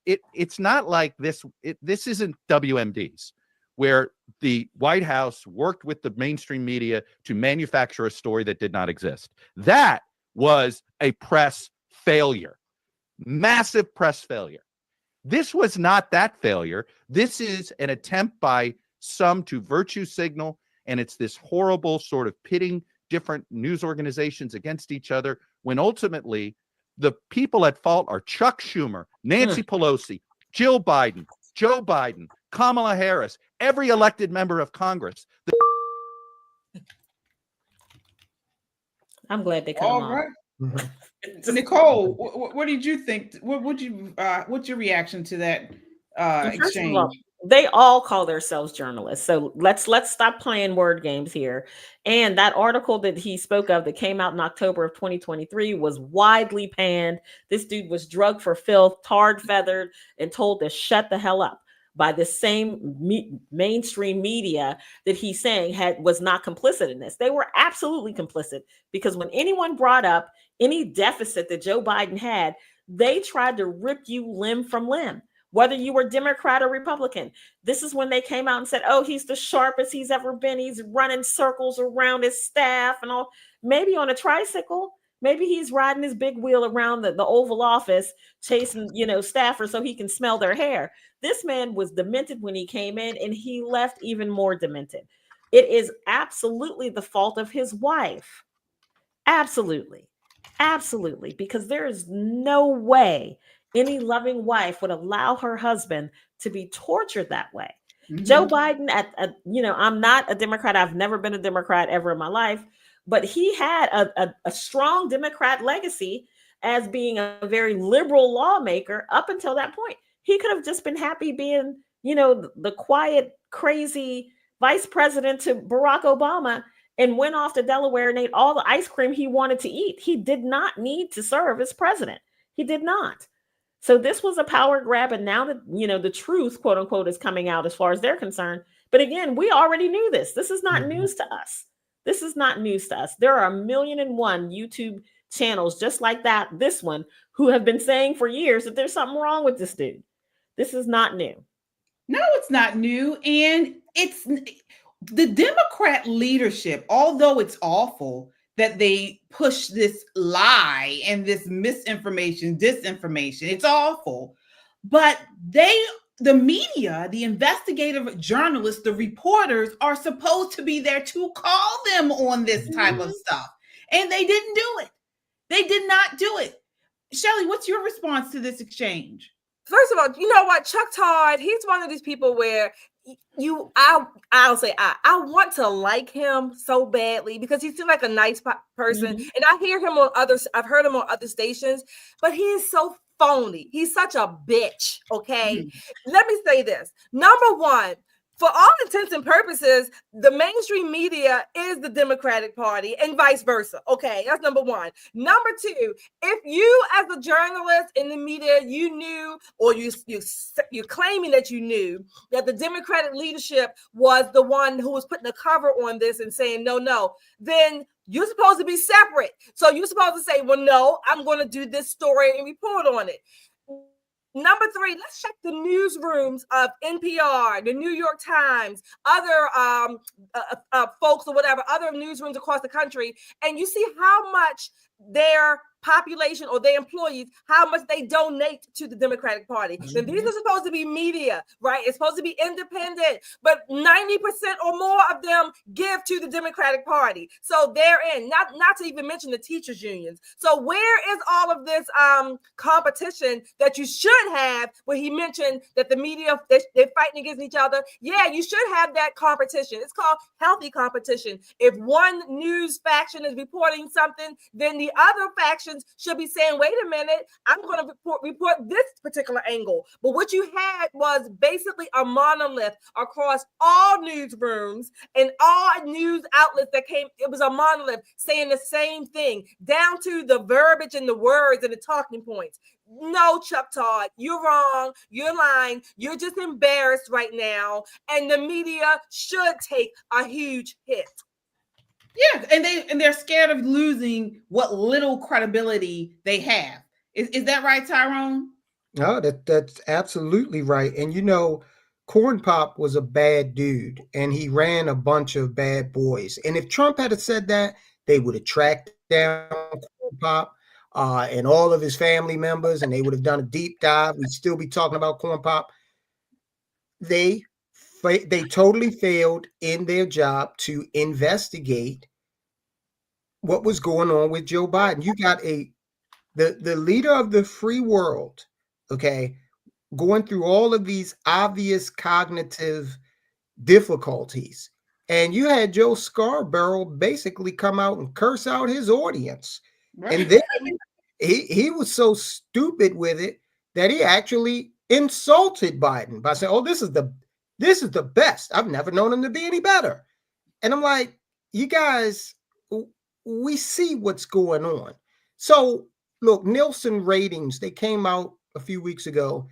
it's not like this. This isn't WMDs, where the White House worked with the mainstream media to manufacture a story that did not exist. That was a press failure, massive press failure. This was not that failure. This is an attempt by some to virtue signal, and it's this horrible sort of pitting different news organizations against each other, when ultimately the people at fault are Chuck Schumer, Nancy Pelosi, Jill Biden, Joe Biden, Kamala Harris, every elected member of Congress. I'm glad they come All on. right. Nicole, what did you think? What's your reaction to that exchange? All, they all call themselves journalists. So let's stop playing word games here. And that article that he spoke of that came out in October of 2023 was widely panned. This dude was drugged for filth, tarred, feathered, and told to shut the hell up by the same mainstream media that he's saying was not complicit in this. They were absolutely complicit, because when anyone brought up any deficit that Joe Biden had, they tried to rip you limb from limb. whether you were Democrat or Republican. This is when they came out and said, oh, he's the sharpest he's ever been. He's running circles around his staff and all, maybe on a tricycle. Maybe he's riding his big wheel around the Oval Office, chasing, staffers so he can smell their hair. This man was demented when he came in, and he left even more demented. It is absolutely the fault of his wife. Absolutely. Absolutely. Because there is no way any loving wife would allow her husband to be tortured that way. Mm-hmm. Joe Biden, I'm not a Democrat. I've never been a Democrat ever in my life. But he had a strong Democrat legacy as being a very liberal lawmaker up until that point. He could have just been happy being, the quiet, crazy vice president to Barack Obama and went off to Delaware and ate all the ice cream he wanted to eat. He did not need to serve as president. He did not. So this was a power grab. And now that, the truth, quote unquote, is coming out as far as they're concerned. But again, we already knew this. This is not news to us. This is not news to us. There are 1,000,001 YouTube channels just like that, this one, who have been saying for years that there's something wrong with this dude. This is not new. No, it's not new. And it's the Democrat leadership, although it's awful that they push this lie and this misinformation, disinformation, it's awful. But the media, the investigative journalists, the reporters are supposed to be there to call them on this type of stuff. And they didn't do it. They did not do it. Shelley, what's your response to this exchange? First of all, you know what? Chuck Todd, he's one of these people where I'll say I want to like him so badly because he seems like a nice person. Mm-hmm. And I've heard him on other stations, but he is so phony. He's such a bitch. Okay. Mm-hmm. Let me say this. Number one, for all intents and purposes, the mainstream media is the Democratic Party and vice versa. Okay, that's number one. Number two, if you as a journalist in the media, you knew, or you're claiming that you knew that the Democratic leadership was the one who was putting the cover on this and saying, no, then you're supposed to be separate. So you're supposed to say, well, no, I'm going to do this story and report on it. Number three, let's check the newsrooms of NPR, the New York Times, other folks or whatever, other newsrooms across the country, and you see how much their population or their employees, how much they donate to the Democratic Party. Mm-hmm. And these are supposed to be media, right? It's supposed to be independent, but 90% or more of them give to the Democratic Party. So they're in, not to even mention the teachers unions. So where is all of this competition that you should have when he mentioned that the media, they're fighting against each other? Yeah, you should have that competition. It's called healthy competition. If one news faction is reporting something, then the other faction should be saying, wait a minute, I'm going to report this particular angle. But what you had was basically a monolith across all newsrooms and all news outlets that came. It was a monolith saying the same thing, down to the verbiage and the words and the talking points. No, Chuck Todd, you're wrong. You're lying. You're just embarrassed right now. And the media should take a huge hit. Yeah, and they're scared of losing what little credibility they have. Is that right, Tyrone? No, that's absolutely right. And Corn Pop was a bad dude, and he ran a bunch of bad boys. And if Trump had said that, they would have tracked down Corn Pop and all of his family members, and they would have done a deep dive. We'd still be talking about Corn Pop. They totally failed in their job to investigate what was going on with Joe Biden. You got the leader of the free world, okay, going through all of these obvious cognitive difficulties. And you had Joe Scarborough basically come out and curse out his audience. Right. And then he was so stupid with it that he actually insulted Biden by saying, oh, this is the best. I've never known him to be any better. And I'm like, you guys, we see what's going on. So look, Nielsen ratings, they came out a few weeks ago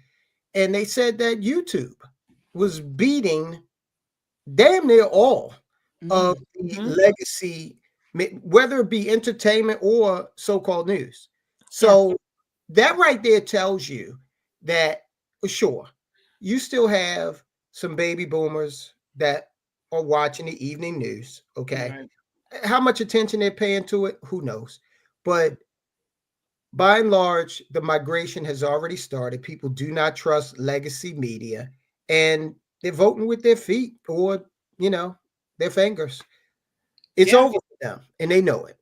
and they said that YouTube was beating damn near all of the legacy, whether it be entertainment or so-called news. So that right there tells you that sure, you still have some baby boomers that are watching the evening news. Okay. Right. How much attention they're paying to it, who knows? But by and large, the migration has already started. People do not trust legacy media, and they're voting with their feet or, their fingers. It's over for them, and they know it.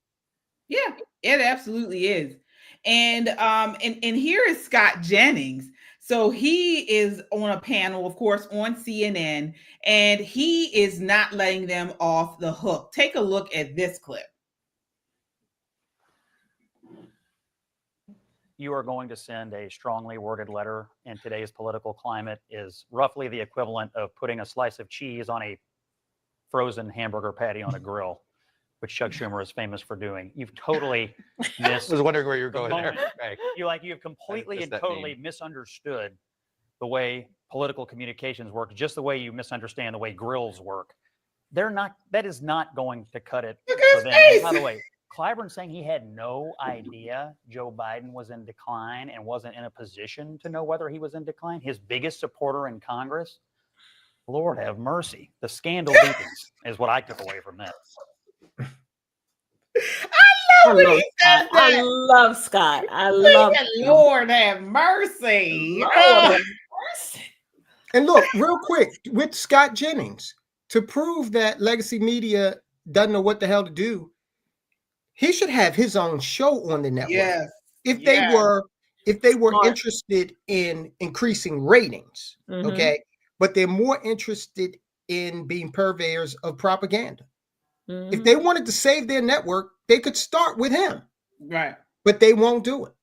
Yeah, it absolutely is. And here is Scott Jennings. So he is on a panel, of course, on CNN, and he is not letting them off the hook. Take a look at this clip. You are going to send a strongly worded letter in today's political climate is roughly the equivalent of putting a slice of cheese on a frozen hamburger patty on a grill, which Chuck Schumer is famous for doing. You've totally missed. I was wondering where you're going there. Right. You've completely and totally misunderstood the way political communications work, just the way you misunderstand the way grills work. That is not going to cut it for them. And by the way, Clyburn saying he had no idea Joe Biden was in decline and wasn't in a position to know whether he was in decline. His biggest supporter in Congress, Lord have mercy. The scandal deepens is what I took away from that. I love Scott. I love Lord have mercy. Lord have mercy. And look, real quick, with Scott Jennings, to prove that legacy media doesn't know what the hell to do, he should have his own show on the network. Yes. If they were interested in increasing ratings, okay, but they're more interested in being purveyors of propaganda. If they wanted to save their network, they could start with him. Right. But they won't do it.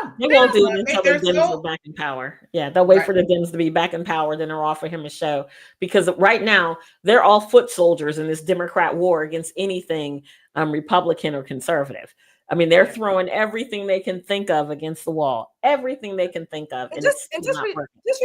No, they won't do it until the Dems are back in power. Yeah, they'll wait for the Dems to be back in power, then they'll offer him a show. Because right now, they're all foot soldiers in this Democrat war against anything Republican or conservative. I mean, they're throwing everything they can think of against the wall. Everything they can think of. And just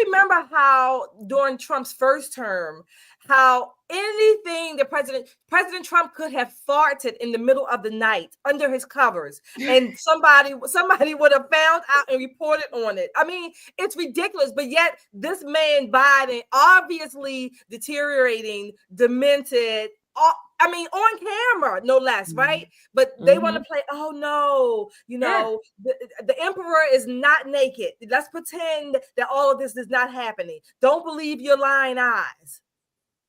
remember how during Trump's first term, how anything that President Trump could have farted in the middle of the night under his covers, and somebody would have found out and reported on it. I mean, it's ridiculous. But yet this man Biden, obviously deteriorating, demented, on camera, no less, right? But they want to play, oh no, the emperor is not naked. Let's pretend that all of this is not happening. Don't believe your lying eyes.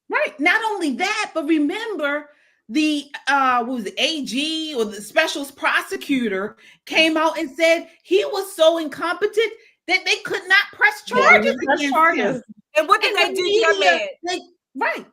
Right. Not only that, but remember the AG or the special prosecutor came out and said he was so incompetent that they could not press charges against him. And what did they do to that man? Right.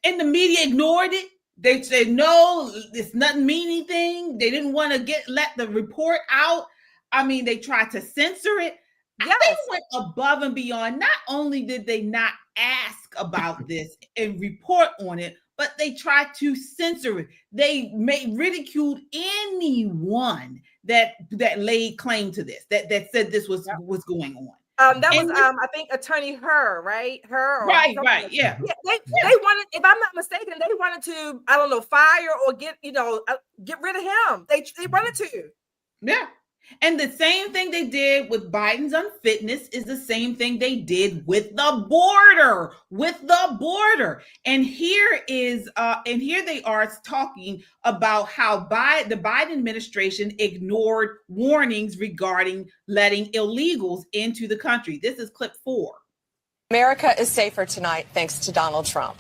And the media ignored it. They said, no, it's nothing mean anything. They didn't want to let the report out. I mean, they tried to censor it. Yes. They went above and beyond. Not only did they not ask about this and report on it, but they tried to censor it. They ridiculed anyone that laid claim to this, that said this was going on. I think Attorney Her, right? Right, yeah. They wanted, if I'm not mistaken, they wanted to, I don't know, fire or get rid of him. They wanted to. Yeah. And the same thing they did with Biden's unfitness is the same thing they did with the border. And here they are talking about how the Biden administration ignored warnings regarding letting illegals into the country. This is clip 4. America is safer tonight thanks to Donald Trump.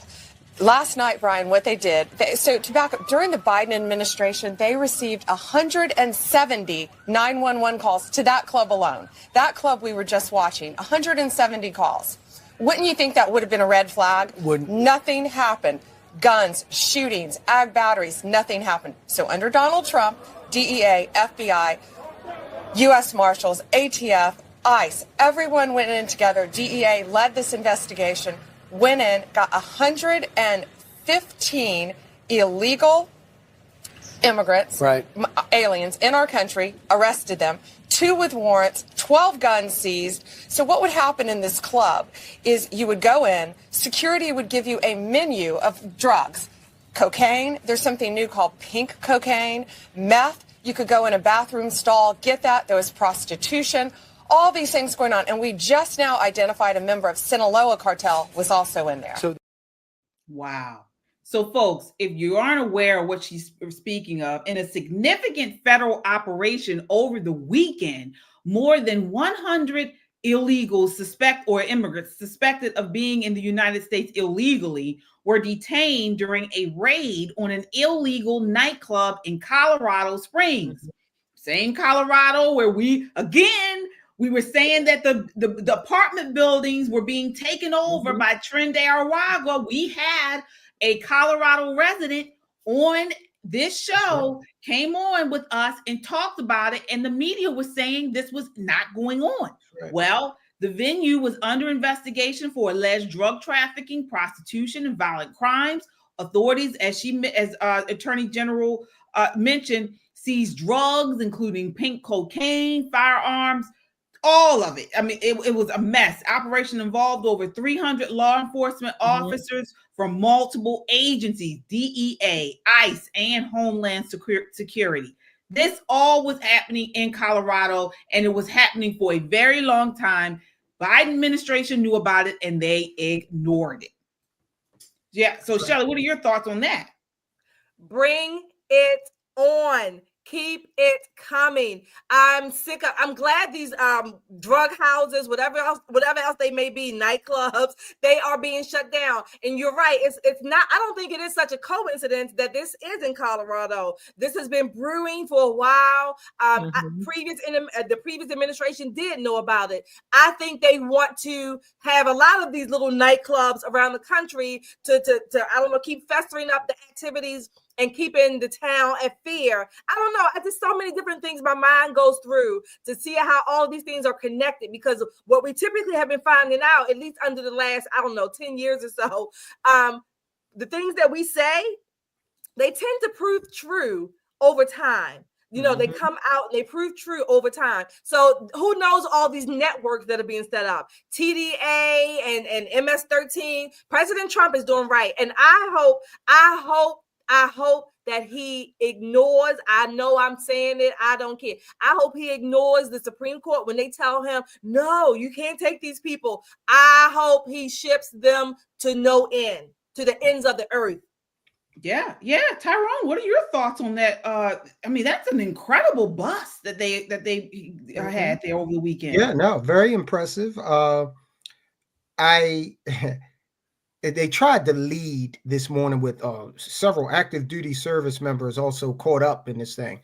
Last night, Brian, what they did, to back up, during the Biden administration, they received 170 911 calls to that club alone. That club we were just watching, 170 calls. Wouldn't you think that would have been a red flag? Wouldn't. Nothing happened. Guns, shootings, ag batteries, nothing happened. So under Donald Trump, DEA, FBI, U.S. Marshals, ATF, ICE, everyone went in together. DEA led this investigation. Went in, got 115 illegal immigrants, aliens in our country, arrested them, 2 with warrants, 12 guns seized. So what would happen in this club is you would go in, security would give you a menu of drugs, cocaine, there's something new called pink cocaine, meth, you could go in a bathroom stall, get that, there was prostitution, all these things going on. And we just now identified a member of Sinaloa cartel was also in there. Wow. So, folks, if you aren't aware of what she's speaking of, in a significant federal operation over the weekend, more than 100 illegals immigrants suspected of being in the United States illegally were detained during a raid on an illegal nightclub in Colorado Springs. Same Colorado where we were saying that the apartment buildings were being taken over by Trinidad Aragua. We had a Colorado resident on this show, came on with us and talked about it, and the media was saying this was not going on. Right. Well, the venue was under investigation for alleged drug trafficking, prostitution, and violent crimes. Authorities, as Attorney General mentioned, seized drugs, including pink cocaine, firearms, all of it. I mean, it was a mess. Operation involved over 300 law enforcement officers from multiple agencies, DEA, ICE, and Homeland Security. This all was happening in Colorado, and it was happening for a very long time. Biden administration knew about it, and they ignored it. Yeah. So, Shelley, what are your thoughts on that? Bring it on. Keep it coming. I'm glad these drug houses, whatever else they may be, nightclubs, they are being shut down. And you're right. It's not, I don't think it is such a coincidence that this is in Colorado. This has been brewing for a while. The previous administration did know about it. I think they want to have a lot of these little nightclubs around the country to I don't know, keep festering up the activities and keeping the town at fear. I don't know. There's so many different things my mind goes through to see how all of these things are connected, because what we typically have been finding out, at least under the last, 10 years or so, the things that we say, they tend to prove true over time. You know, they come out and they prove true over time. So who knows all these networks that are being set up, TDA and MS-13. President Trump is doing right. And I hope that he ignores, I know I'm saying it, I don't care. I hope he ignores the Supreme Court when they tell him, no, you can't take these people. I hope he ships them to no end, to the ends of the earth. Yeah. Tyrone, what are your thoughts on that? I mean, that's an incredible bust that they had there over the weekend. Yeah, no, very impressive. They tried to lead this morning with several active duty service members also caught up in this thing.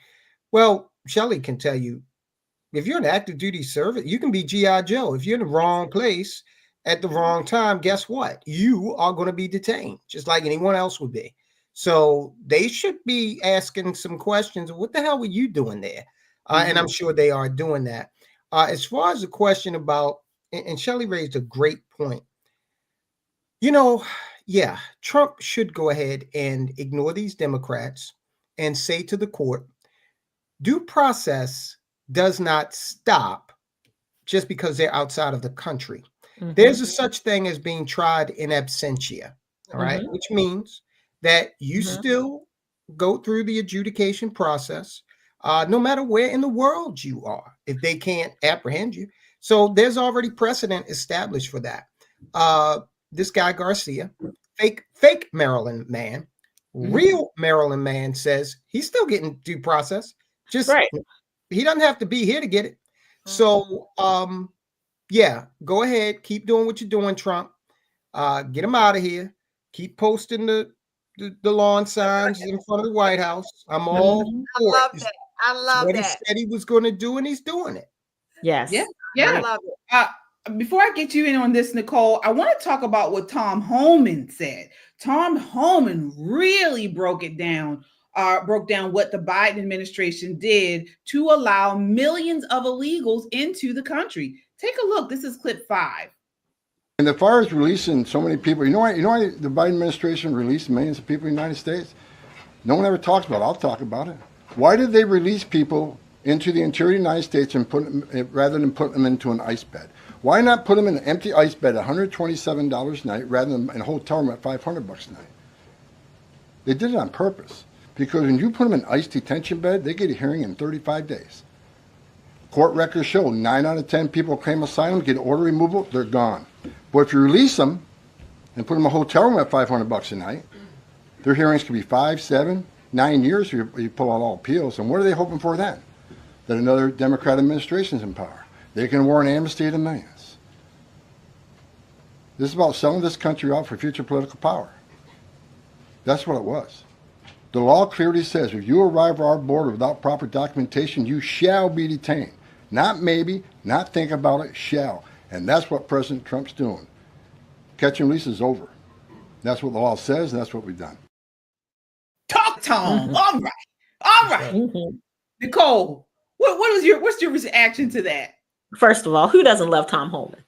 Well, Shelley can tell you, if you're an active duty service, you can be G.I. Joe. If you're in the wrong place at the wrong time, guess what? You are going to be detained, just like anyone else would be. So they should be asking some questions. What the hell were you doing there? And I'm sure they are doing that. As far as the question about, and Shelley raised a great point. You know, yeah, Trump should go ahead and ignore these Democrats and say to the court, due process does not stop just because they're outside of the country. There's a such thing as being tried in absentia, all right, which means that you still go through the adjudication process, no matter where in the world you are, if they can't apprehend you. So there's already precedent established for that. This guy Garcia, fake Maryland man, real Maryland man says he's still getting due process. Just he doesn't have to be here to get it. So yeah, go ahead, keep doing what you're doing, Trump. Get him out of here. Keep posting the lawn signs in front of the White House. I'm all for it. I love what that. He said he was going to do, and he's doing it. Yes. Yeah. I love it. Before I get you in on this, Nicole, I want to talk about what Tom Homan said. Tom Homan really broke down what the Biden administration did to allow millions of illegals into the country. Take a look. This is clip 5. And as far as releasing so many people, you know why the Biden administration released millions of people in the United States? No one ever talks about it. I'll talk about it. Why did they release people into the interior of the United States and put them, rather than put them into an ice bed? Why not put them in an empty ice bed at $127 a night rather than in a hotel room at $500 a night? They did it on purpose, because when you put them in ice detention bed, they get a hearing in 35 days. Court records show 9 out of 10 people claim asylum, get order removal, they're gone. But if you release them and put them in a hotel room at $500 a night, their hearings could be 5, 7, 9 years if you pull out all appeals. And what are they hoping for then? That another Democrat administration is in power. They can award an amnesty to millions. This is about selling this country out for future political power. That's what it was. The law clearly says if you arrive at our border without proper documentation, you shall be detained. Not maybe, not think about it, shall. And that's what President Trump's doing. Catch and release is over. That's what the law says, and that's what we've done. Talk, Tom. All right. Nicole, what's your reaction to that? First of all, who doesn't love Tom Homan?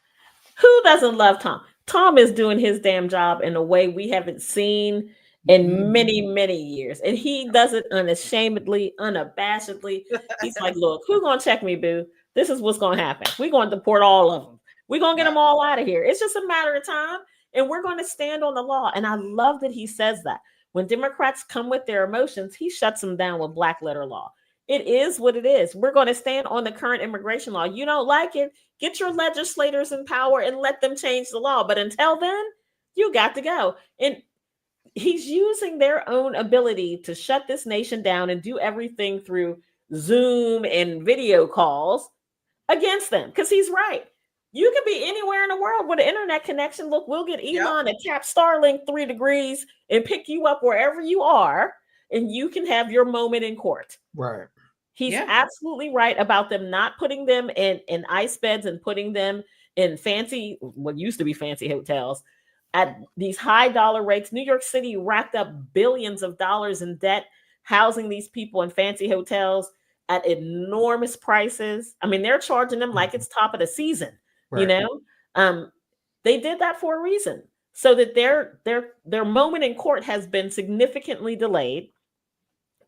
Who doesn't love Tom? Tom is doing his damn job in a way we haven't seen in many, many years. And he does it unashamedly, unabashedly. He's like, look, who's going to check me, boo? This is what's going to happen. We're going to deport all of them. We're going to get them all out of here. It's just a matter of time. And we're going to stand on the law. And I love that he says that. When Democrats come with their emotions, he shuts them down with black letter law. It is what it is. We're going to stand on the current immigration law. You don't like it? Get your legislators in power and let them change the law. But until then, you got to go. And he's using their own ability to shut this nation down and do everything through Zoom and video calls against them because he's right. You could be anywhere in the world with an internet connection. Look, we'll get Elon to tap Starlink 3 degrees and pick you up wherever you are, and you can have your moment in court. Right. He's absolutely right about them not putting them in ice beds and putting them in fancy, what used to be fancy hotels at these high dollar rates. New York City racked up billions of dollars in debt, housing these people in fancy hotels at enormous prices. I mean, they're charging them like it's top of the season, you know? They did that for a reason, so that their moment in court has been significantly delayed.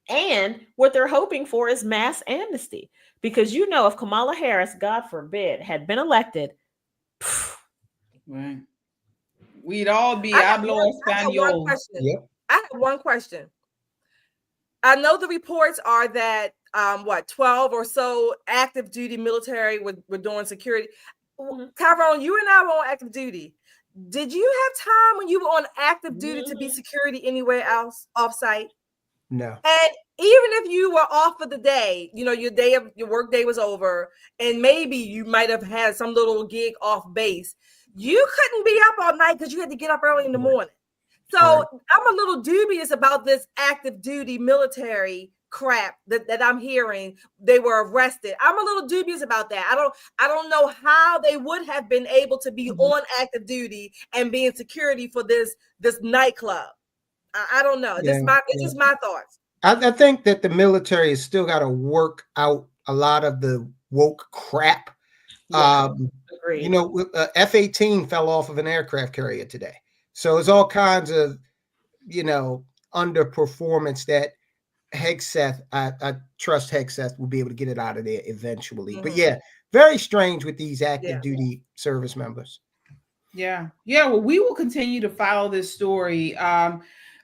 And what they're hoping for is mass amnesty, because if Kamala Harris, God forbid, had been elected, right, we'd all be hablo español. I have one question. I know the reports are that 12 or so active duty military were doing security. Tyrone, you and I were on active duty. Did you have time when you were on active duty to be security anywhere else off site? No. And even if you were off for the day, your work day was over, and maybe you might have had some little gig off base, you couldn't be up all night because you had to get up early in the morning. So I'm a little dubious about this active duty military crap that I'm hearing. They were arrested. I'm a little dubious about that. I don't know how they would have been able to be on active duty and be in security for this nightclub. I don't know. It's just my thoughts. I think that the military has still got to work out a lot of the woke crap. F-18 fell off of an aircraft carrier today. So it's all kinds of, underperformance that Hegseth, I trust Hegseth will be able to get it out of there eventually. But very strange with these active duty service members. Yeah. Well, we will continue to follow this story.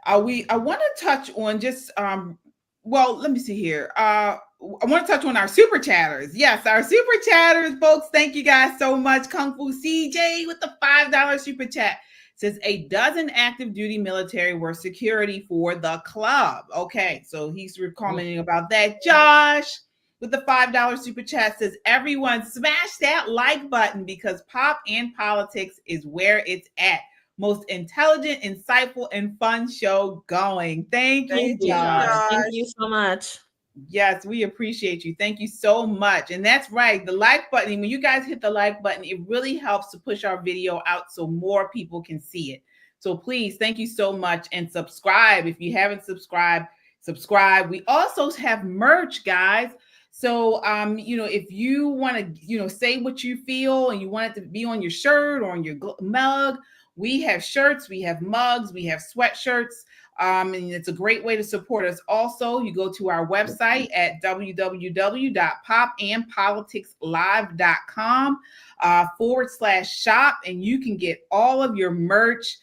I want to touch on just let me see here. I want to touch on our super chatters. Yes, our super chatters, folks. Thank you guys so much. Kung Fu CJ with the $5 super chat says a dozen active duty military were security for the club. Okay, so he's commenting about that. Josh with the $5 super chat says everyone smash that like button because Pop and Politics is where it's at. Most intelligent, insightful, and fun show going. Thank you, Josh. Thank you so much. Yes, we appreciate you. Thank you so much. And that's right. The like button, when you guys hit the like button, it really helps to push our video out so more people can see it. So please, thank you so much. And subscribe. If you haven't subscribed, subscribe. We also have merch, guys. So, if you want to, say what you feel and you want it to be on your shirt or on your mug, we have shirts, we have mugs, we have sweatshirts, and it's a great way to support us. Also, you go to our website at www.popandpoliticslive.com /shop, and you can get all of your merch,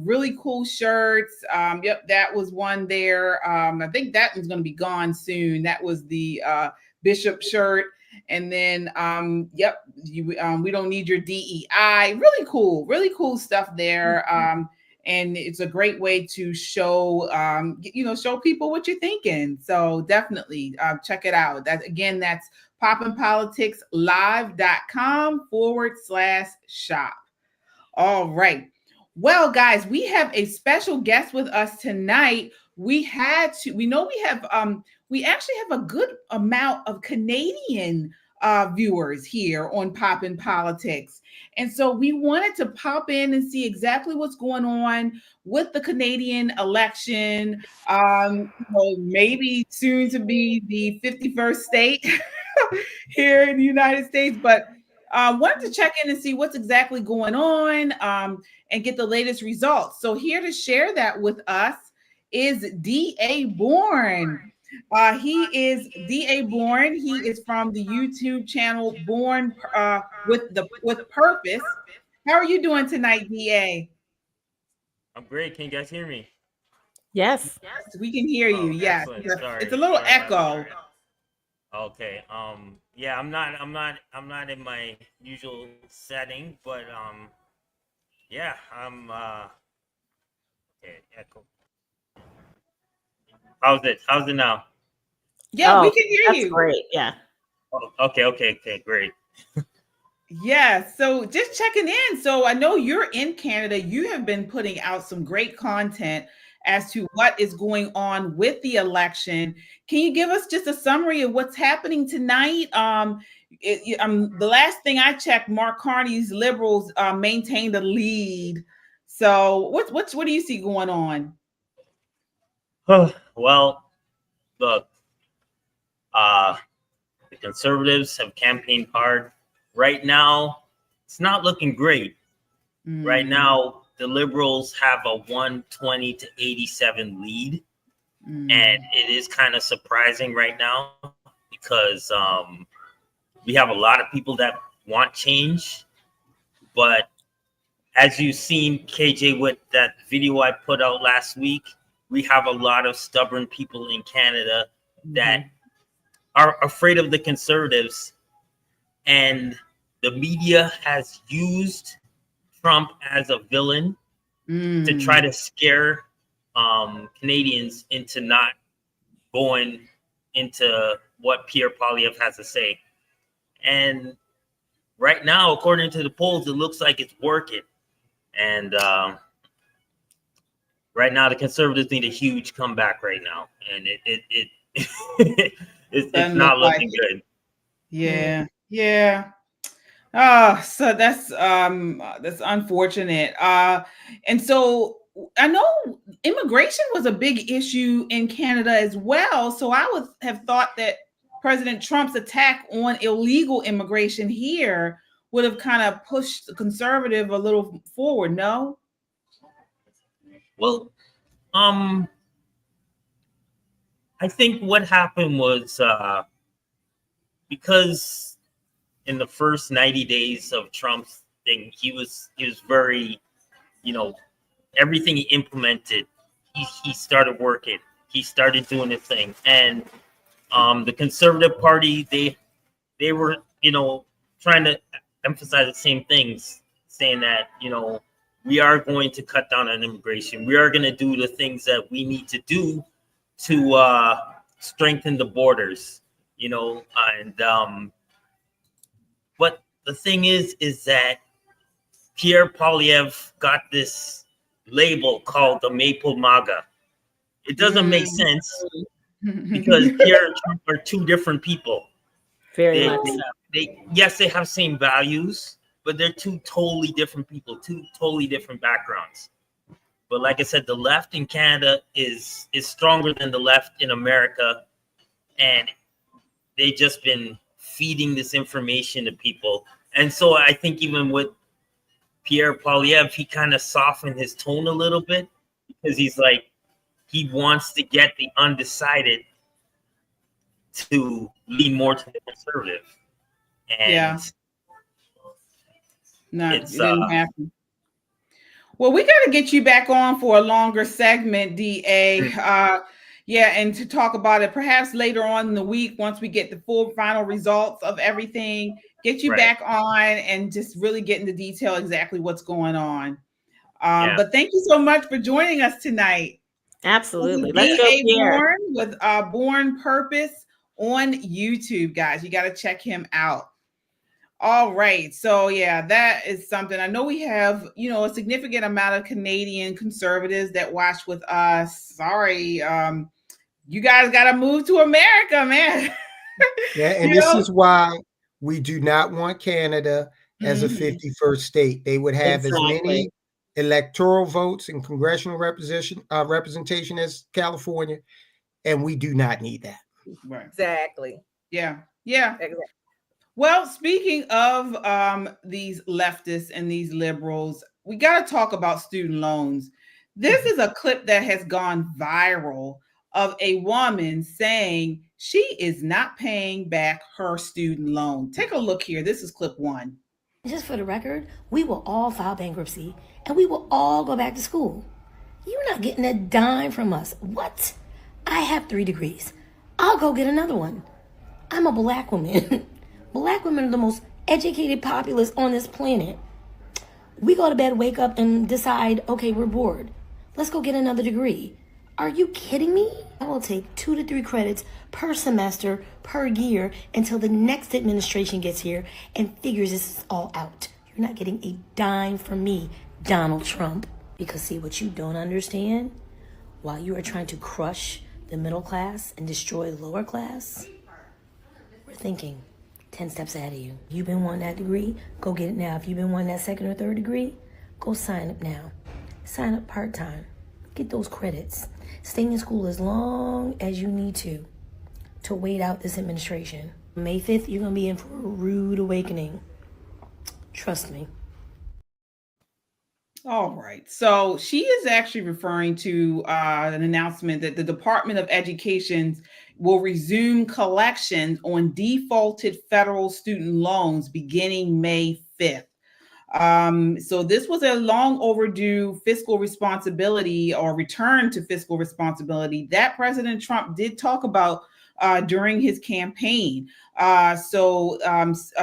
really cool shirts. That was one there. I think that one's going to be gone soon. That was the Bishop shirt. And then, we don't need your DEI. Really cool stuff there. And it's a great way to show, show people what you're thinking. So definitely check it out. That's poppinpoliticslive.com/shop. All right. Well, guys, we have a special guest with us tonight. We actually have a good amount of Canadian viewers here on Poppin' Politics. And so we wanted to pop in and see exactly what's going on with the Canadian election, maybe soon to be the 51st state here in the United States, but wanted to check in and see what's exactly going on and get the latest results. So here to share that with us is D.A. Bourne. He is D.A. Bourne. He is from the YouTube channel Bourne with Purpose. How are you doing tonight, D.A.? I'm great. Can you guys hear me? Yes. Yes, we can hear you. Yes. Sorry. It's a little echo. Okay. Yeah, I'm not in my usual setting, but yeah, I'm okay, echo. How's it now? Yeah, we can hear you. That's great. Yeah. Oh, okay, great. Yeah, so just checking in. So I know you're in Canada. You have been putting out some great content as to what is going on with the election. Can you give us just a summary of what's happening tonight? The last thing I checked, Mark Carney's Liberals maintained a lead. So what do you see going on? Well, look, the Conservatives have campaigned hard. Right now, it's not looking great. Right now, the Liberals have a 120 to 87 lead. And it is kind of surprising right now because we have a lot of people that want change. But as you've seen, KJ, with that video I put out last week, we have a lot of stubborn people in Canada that are afraid of the Conservatives. And the media has used Trump as a villain to try to scare Canadians into not going into what Pierre Poilievre has to say. And right now, according to the polls, it looks like it's working. And right now, the Conservatives need a huge comeback right now. And it's not looking good. Yeah. So that's unfortunate. And so I know immigration was a big issue in Canada as well. So I would have thought that President Trump's attack on illegal immigration here would have kind of pushed the Conservative a little forward, no? Well, I think what happened was because in the first 90 days of Trump's thing, he was very, everything he implemented, he started working. He started doing his thing. And the Conservative Party, they were, trying to emphasize the same things, saying that, we are going to cut down on immigration. We are going to do the things that we need to do to strengthen the borders, but the thing is that Pierre Poilievre got this label called the Maple MAGA. It doesn't make sense because Pierre and Trump are two different people. Very much so. Yes, they have same values, but they're two totally different people, two totally different backgrounds. But like I said, the left in Canada is stronger than the left in America, and they've just been feeding this information to people. And so I think even with Pierre Poilievre, he kind of softened his tone a little bit because he's like, he wants to get the undecided to lean more to the Conservative. And it didn't happen. Well, we got to get you back on for a longer segment, DA. Yeah, and to talk about it perhaps later on in the week, once we get the full final results of everything, get you back on and just really get into detail exactly what's going on. But thank you so much for joining us tonight. Absolutely. Let's go, B.A. Born with Born Purpose on YouTube, guys. You got to check him out. All right. So yeah, that is something. I know we have, a significant amount of Canadian conservatives that watch with us. Sorry. You guys got to move to America, man. Yeah. And this is why we do not want Canada as a 51st state. They would have as many electoral votes and congressional representation as California. And we do not need that. Right. Exactly. Yeah. Yeah. Exactly. Well, speaking of these leftists and these liberals, we got to talk about student loans. This is a clip that has gone viral of a woman saying she is not paying back her student loan. Take a look here. This is clip 1. Just for the record, we will all file bankruptcy and we will all go back to school. You're not getting a dime from us. What? I have 3 degrees. I'll go get another one. I'm a black woman. Black women are the most educated populace on this planet. We go to bed, wake up, and decide, okay, we're bored. Let's go get another degree. Are you kidding me? I will take 2 to 3 credits per semester, per year, until the next administration gets here and figures this all out. You're not getting a dime from me, Donald Trump. Because see, what you don't understand, while you are trying to crush the middle class and destroy the lower class, we're thinking 10 steps ahead of you. You've been wanting that degree, go get it now. If you've been wanting that 2nd or 3rd degree, go sign up now. Sign up part-time. Get those credits. Stay in school as long as you need to wait out this administration. May 5th, you're going to be in for a rude awakening. Trust me. All right. So she is actually referring to an announcement that the Department of Education will resume collections on defaulted federal student loans beginning May 5th. So this was a long overdue fiscal responsibility or return to fiscal responsibility that President Trump did talk about during his campaign. So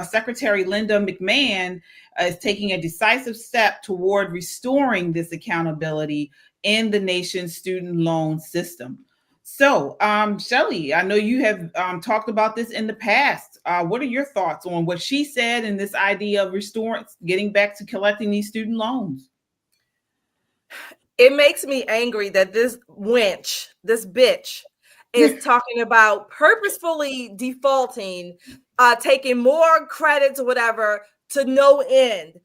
Secretary Linda McMahon is taking a decisive step toward restoring this accountability in the nation's student loan system. So, Shelley, I know you have talked about this in the past. What are your thoughts on what she said and this idea of restoring, getting back to collecting these student loans? It makes me angry that this wench, this bitch, is talking about purposefully defaulting, taking more credits or whatever to no end.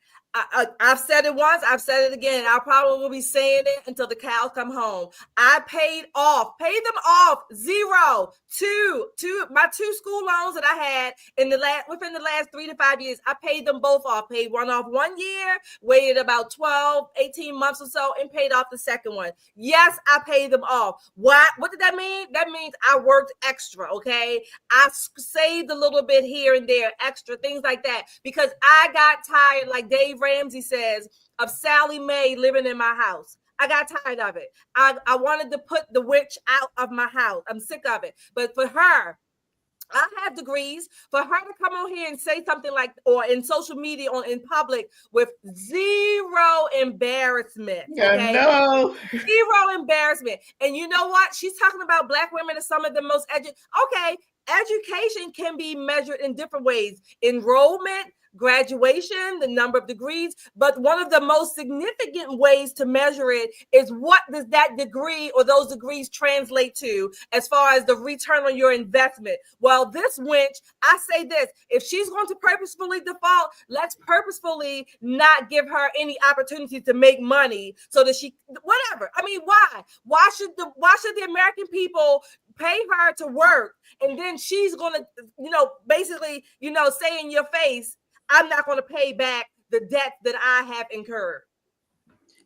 I've said it once, I've said it again. I probably will be saying it until the cows come home. I paid them off, 0, 2, my 2 school loans that I had within the last 3 to 5 years. I paid them both off. Paid one off 1 year, waited about 12, 18 months or so, and paid off the second one. Yes, I paid them off. What did that mean? That means I worked extra, okay? I saved a little bit here and there, extra, things like that, because I got tired, like Dave Ramsey says, of Sally Mae living in my house. I got tired of it. I wanted to put the witch out of my house. I'm sick of it. But for her, I have degrees. For her to come on here and say something like, or in social media or in public with 0 embarrassment. Okay? No. 0 embarrassment. And you know what? She's talking about Black women as some of the most okay. Education can be measured in different ways. Enrollment, graduation, the number of degrees, but one of the most significant ways to measure it is what does that degree or those degrees translate to as far as the return on your investment. Well, this wench, I say this, if she's going to purposefully default, let's purposefully not give her any opportunity to make money so that she, whatever. I mean, why? Why should the American people pay her to work and then she's going to, basically, say in your face, I'm not going to pay back the debt that I have incurred.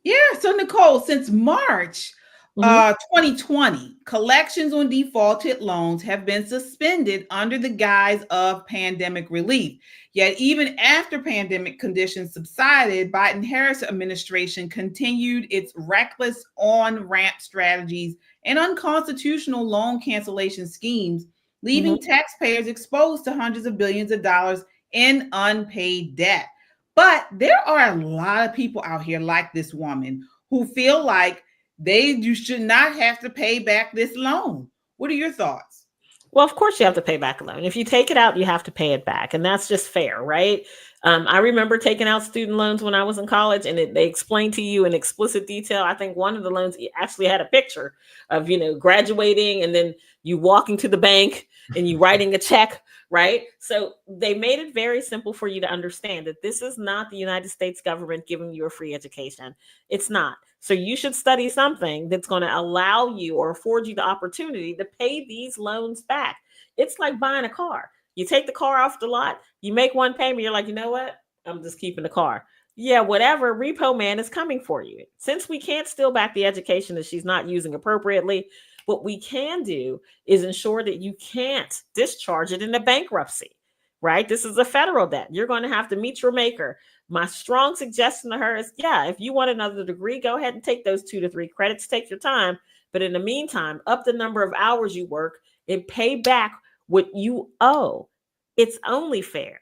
Yeah. So Nicole, since March, 2020, collections on defaulted loans have been suspended under the guise of pandemic relief. Yet even after pandemic conditions subsided, Biden-Harris administration continued its reckless on-ramp strategies and unconstitutional loan cancellation schemes, leaving taxpayers exposed to hundreds of billions of dollars in unpaid debt. But there are a lot of people out here like this woman who feel like you should not have to pay back this loan. What are your thoughts? Well, of course you have to pay back a loan. If you take it out, you have to pay it back. And that's just fair, right? I remember taking out student loans when I was in college, and they explained to you in explicit detail. I think one of the loans actually had a picture of, graduating and then you walking to the bank and you writing a check, right? So they made it very simple for you to understand that this is not the United States government giving you a free education. It's not. So you should study something that's going to allow you or afford you the opportunity to pay these loans back. It's like buying a car. You take the car off the lot, you make one payment, you're like, you know what? I'm just keeping the car. Yeah, whatever, repo man is coming for you. Since we can't steal back the education that she's not using appropriately, what we can do is ensure that you can't discharge it in a bankruptcy, right? This is a federal debt. You're going to have to meet your maker. My strong suggestion to her is, if you want another degree, go ahead and take those 2 to 3 credits, take your time. But in the meantime, up the number of hours you work and pay back what you owe. It's only fair.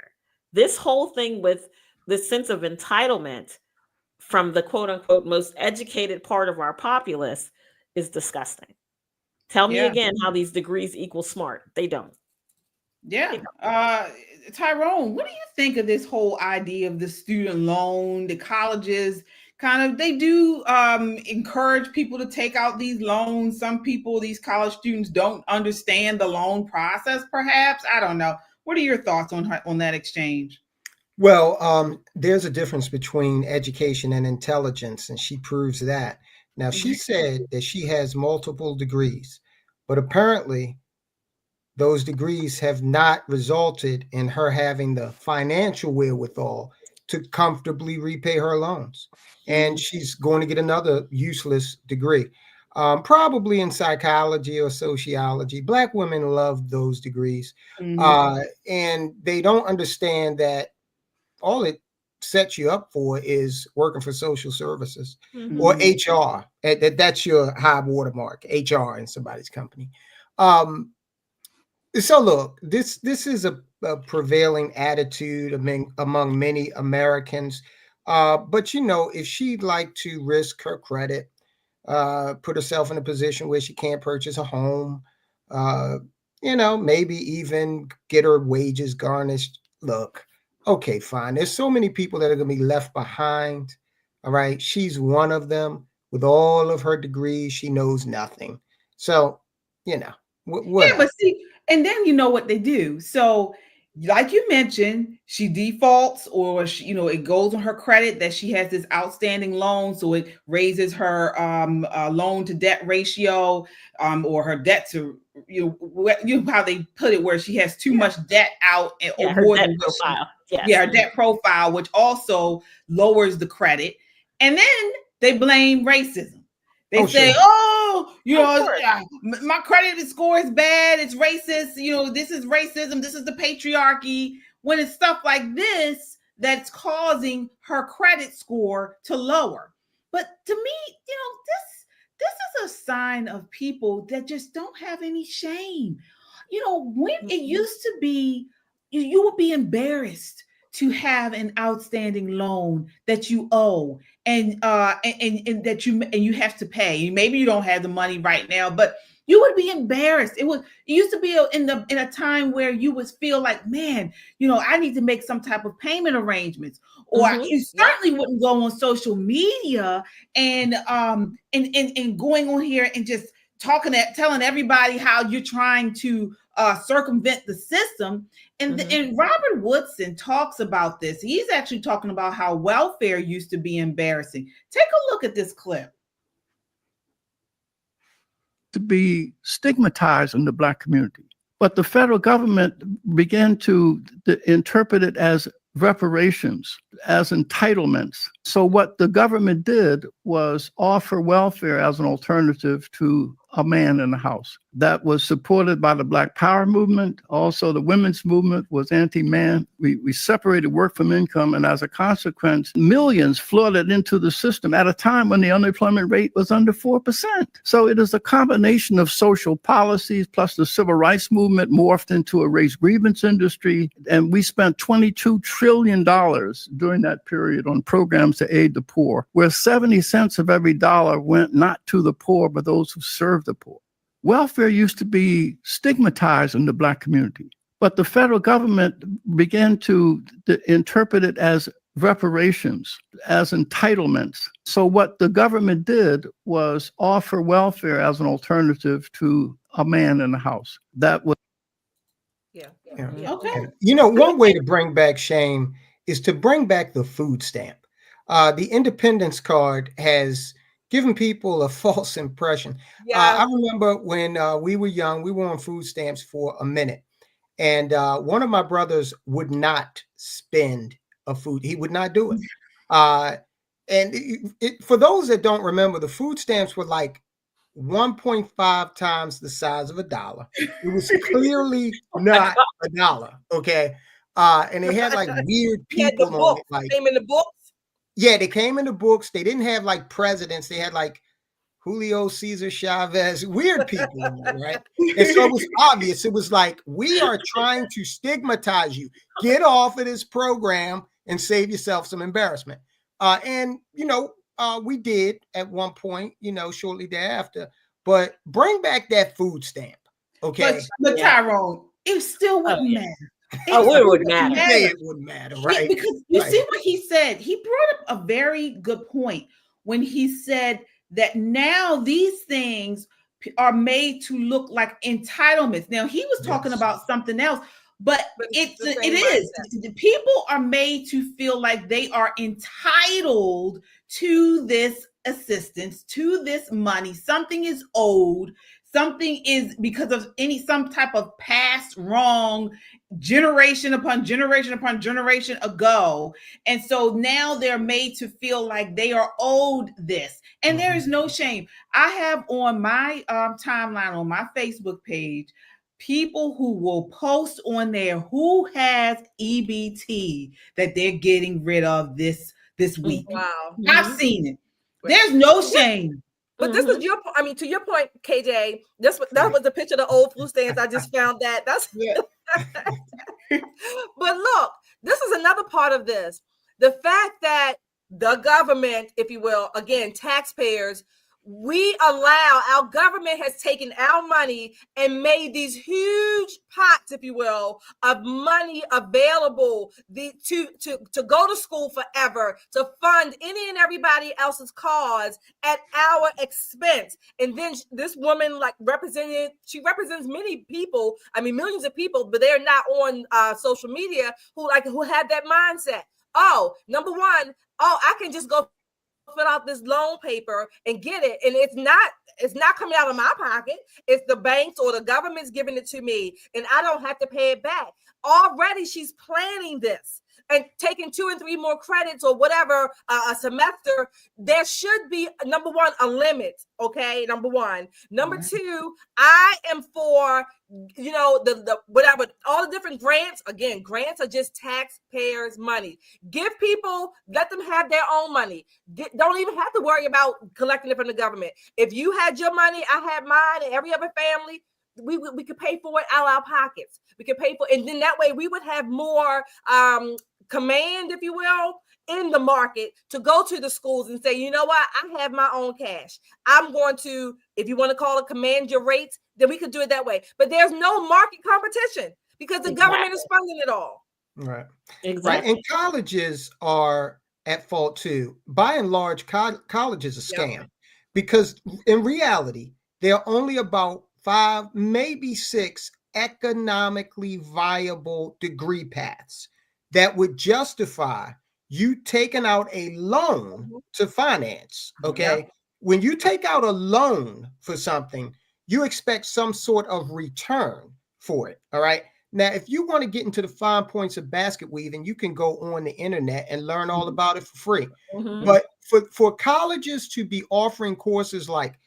This whole thing with the sense of entitlement from the quote unquote most educated part of our populace is disgusting. Tell me again how these degrees equal smart. They don't. Yeah. Tyrone, what do you think of this whole idea of the student loan? The colleges they do encourage people to take out these loans. Some people, these college students, don't understand the loan process, perhaps. I don't know. What are your thoughts on that exchange? Well, there's a difference between education and intelligence, and she proves that. Now, she said that she has multiple degrees, but apparently those degrees have not resulted in her having the financial wherewithal to comfortably repay her loans. And she's going to get another useless degree, probably in psychology or sociology. Black women love those degrees. And they don't understand that all it sets you up for is working for social services or HR. That's your high watermark, HR in somebody's company. So look, this is a prevailing attitude among many Americans. But if she'd like to risk her credit, put herself in a position where she can't purchase a home, maybe even get her wages garnished. Look, okay, fine. There's so many people that are going to be left behind. All right. She's one of them. With all of her degrees, she knows nothing. So, what? But see, and then you know what they do. So, like you mentioned, she defaults, or it goes on her credit that she has this outstanding loan, so it raises her loan to debt ratio, or her debt to how they put it, where she has too much debt out, or her more debt than profile. her debt profile, which also lowers the credit, and then they blame racism. They say, my credit score is bad. It's racist. This is racism. This is the patriarchy. When it's stuff like this that's causing her credit score to lower. But to me, this is a sign of people that just don't have any shame. When it used to be, you would be embarrassed to have an outstanding loan that you owe and that you have to pay. Maybe you don't have the money right now, but you would be embarrassed. It used to be in a time where you would feel like, man, I need to make some type of payment arrangements, or you certainly wouldn't go on social media and going on here and just telling everybody how you're trying to circumvent the system. And Robert Woodson talks about this. He's actually talking about how welfare used to be embarrassing. Take a look at this clip. To be stigmatized in the Black community, but the federal government began to interpret it as reparations. as entitlements. So what the government did was offer welfare as an alternative to a man in the house. That was supported by the Black Power movement. Also, the women's movement was anti-man. We separated work from income, and as a consequence, millions flooded into the system at a time when the unemployment rate was under 4%. So it is a combination of social policies plus the civil rights movement morphed into a race grievance industry, and we spent $22 trillion during that period on programs to aid the poor, where 70 cents of every dollar went not to the poor, but those who served the poor. Welfare used to be stigmatized in the Black community, but the federal government began to interpret it as reparations, as entitlements. So what the government did was offer welfare as an alternative to a man in the house. That was Okay. You know, one way to bring back shame is to bring back the food stamp. The Independence card has given people a false impression. I remember when we were young, we were on food stamps for a minute. And one of my brothers would not spend a food. He would not do it. And for those that don't remember, the food stamps were like 1.5 times the size of a dollar. It was clearly not a dollar. Okay. And they had like weird people on it. Like, came in the books. Yeah, they came in the books. They didn't have like presidents. They had like Julio Cesar Chavez, weird people, right? And so it was obvious. It was like, we are trying to stigmatize you. Get off of this program and save yourself some embarrassment. And, you know, we did at one point, you know, shortly thereafter, but bring back that food stamp. Okay. But Tyrone, it still wouldn't matter. It wouldn't matter. It wouldn't matter, right? Yeah, because you see what he said. He brought up a very good point when he said that now these things are made to look like entitlements. Now he was talking about something else, but it is. People are made to feel like they are entitled to this assistance, to this money. Something is owed. Something is because of some type of past wrong, generation upon generation upon generation ago. And so now they're made to feel like they are owed this. And there is no shame. I have on my timeline on my Facebook page, people who will post on there who has EBT that they're getting rid of this week. Wow. I've seen it. There's no shame. But this is your, I mean, to your point, KJ, that was the picture of the old food stamps. I just found that. That's But look, this is another part of this. The fact that the government, if you will, again, taxpayers, our government has taken our money and made these huge pots, if you will, of money available to go to school forever, to fund any and everybody else's cause at our expense. And then this woman, she represents many people, I mean, millions of people, but they're not on social media who have that mindset. Oh, number one, I can just go fill out this loan paper and get it, and it's not coming out of my pocket. It's the banks or the government's giving it to me, and I don't have to pay it back. Already she's planning this and taking 2 and 3 more credits or whatever a semester. There should be, number one, a limit. Okay, number one. Number two, I am for, you know, the whatever, all the different grants. Again, grants are just taxpayers' money. Give people, let them have their own money. Don't even have to worry about collecting it from the government. If you had your money, I had mine, and every other family, we could pay for it out of our pockets. We could pay for, and then that way we would have more command, if you will, in the market to go to the schools and say, you know what, I have my own cash. I'm going to, if you want to call it command your rates, then we could do it that way. But there's no market competition because the government is funding it all. Right. Exactly. Right. And colleges are at fault too. By and large, college is a scam because in reality, there are only about 5, maybe 6 economically viable degree paths that would justify you taking out a loan to finance. Okay. When you take out a loan for something, you expect some sort of return for it. All right. Now, if you want to get into the fine points of basket weaving, you can go on the internet and learn all about it for free. But for colleges to be offering courses like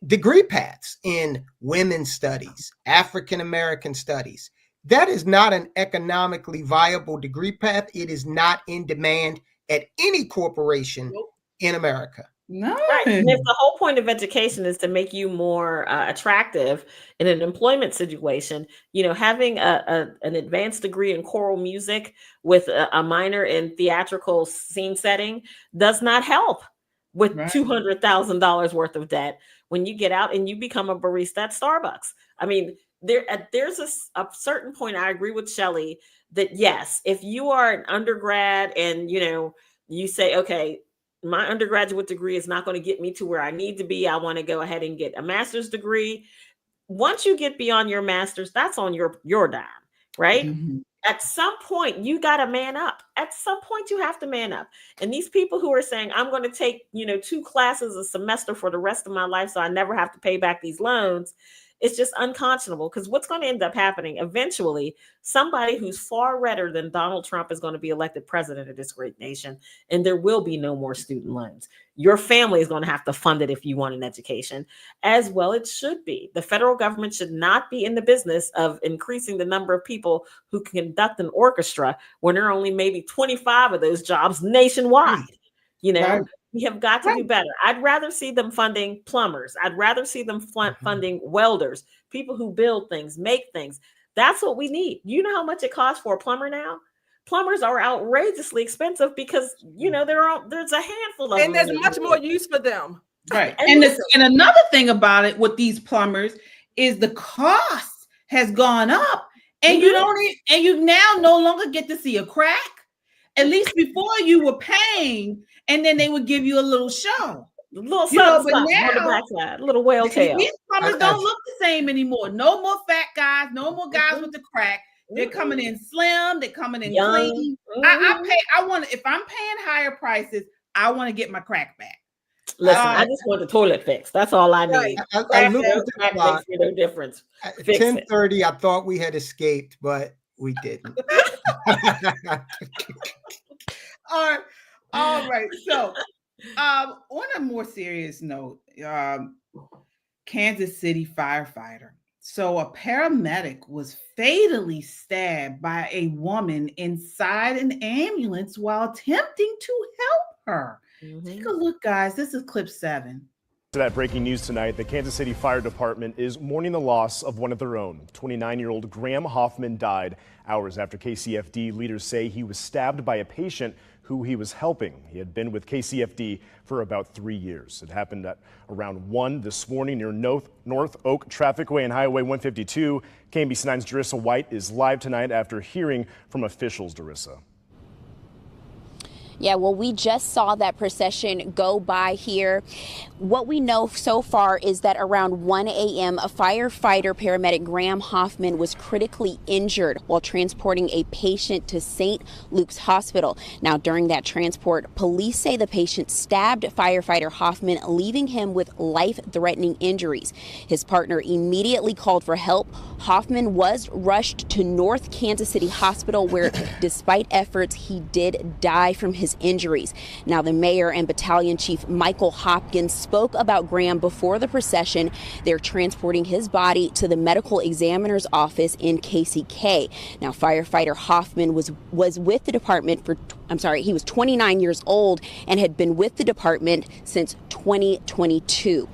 degree paths in women's studies, African American studies, that is not an economically viable degree path. It is not in demand at any corporation in America. No. Right. And if the whole point of education is to make you more attractive in an employment situation, you know, having an advanced degree in choral music with a minor in theatrical scene setting does not help with $200,000 worth of debt when you get out and you become a barista at Starbucks. I mean, there's a certain point, I agree with Shelley, that yes, if you are an undergrad and, you know, you say, okay, my undergraduate degree is not going to get me to where I need to be. I want to go ahead and get a master's degree. Once you get beyond your master's, that's on your dime, right? At some point, you got to man up. At some point, you have to man up. And these people who are saying, I'm going to take, you know, 2 classes a semester for the rest of my life so I never have to pay back these loans, it's just unconscionable, because what's going to end up happening eventually, somebody who's far redder than Donald Trump is going to be elected president of this great nation, and there will be no more student loans. Your family is going to have to fund it if you want an education, as well it should be. The federal government should not be in the business of increasing the number of people who can conduct an orchestra when there are only maybe 25 of those jobs nationwide. You know, we have got to do better. I'd rather see them funding plumbers. I'd rather see them funding welders, people who build things, make things. That's what we need. You know how much it costs for a plumber now? Plumbers are outrageously expensive because, you know, there's a handful of them. And there's much more use for them. Right. And another thing about it with these plumbers is the cost has gone up, and you now no longer get to see a crack. At least before you were paying, and then they would give you a little show, a little something, on the backside, a little whale tail. These plumbers don't look the same anymore. No more fat guys, no more guys with the crack. They're coming in slim, they're coming in clean. If I'm paying higher prices, I want to get my crack back. Listen, I just want the toilet fixed. That's all I need. I looked at the clock. Makes no difference. At 10:30, I thought we had escaped, but we didn't. All right. So, on a more serious note, Kansas City firefighter. So, a paramedic was fatally stabbed by a woman inside an ambulance while attempting to help her. Take a look, guys. This is clip 7. To that breaking news tonight, the Kansas City Fire Department is mourning the loss of one of their own. 29-year-old Graham Hoffman died hours after KCFD leaders say he was stabbed by a patient who he was helping. He had been with KCFD for about 3 years. It happened at around 1 this morning near North Oak Trafficway and Highway 152. KNBC 9's Darissa White is live tonight after hearing from officials. Darissa. Yeah, well, we just saw that procession go by here. What we know so far is that around 1 a.m., a firefighter paramedic, Graham Hoffman, was critically injured while transporting a patient to St. Luke's Hospital. Now, during that transport, police say the patient stabbed firefighter Hoffman, leaving him with life-threatening injuries. His partner immediately called for help. Hoffman was rushed to North Kansas City Hospital, where, despite efforts, he did die from his injuries. Now, the mayor and battalion chief Michael Hopkins spoke about Graham before the procession. They're transporting his body to the medical examiner's office in KCK. Now, firefighter Hoffman was with the department he was 29 years old and had been with the department since 2022.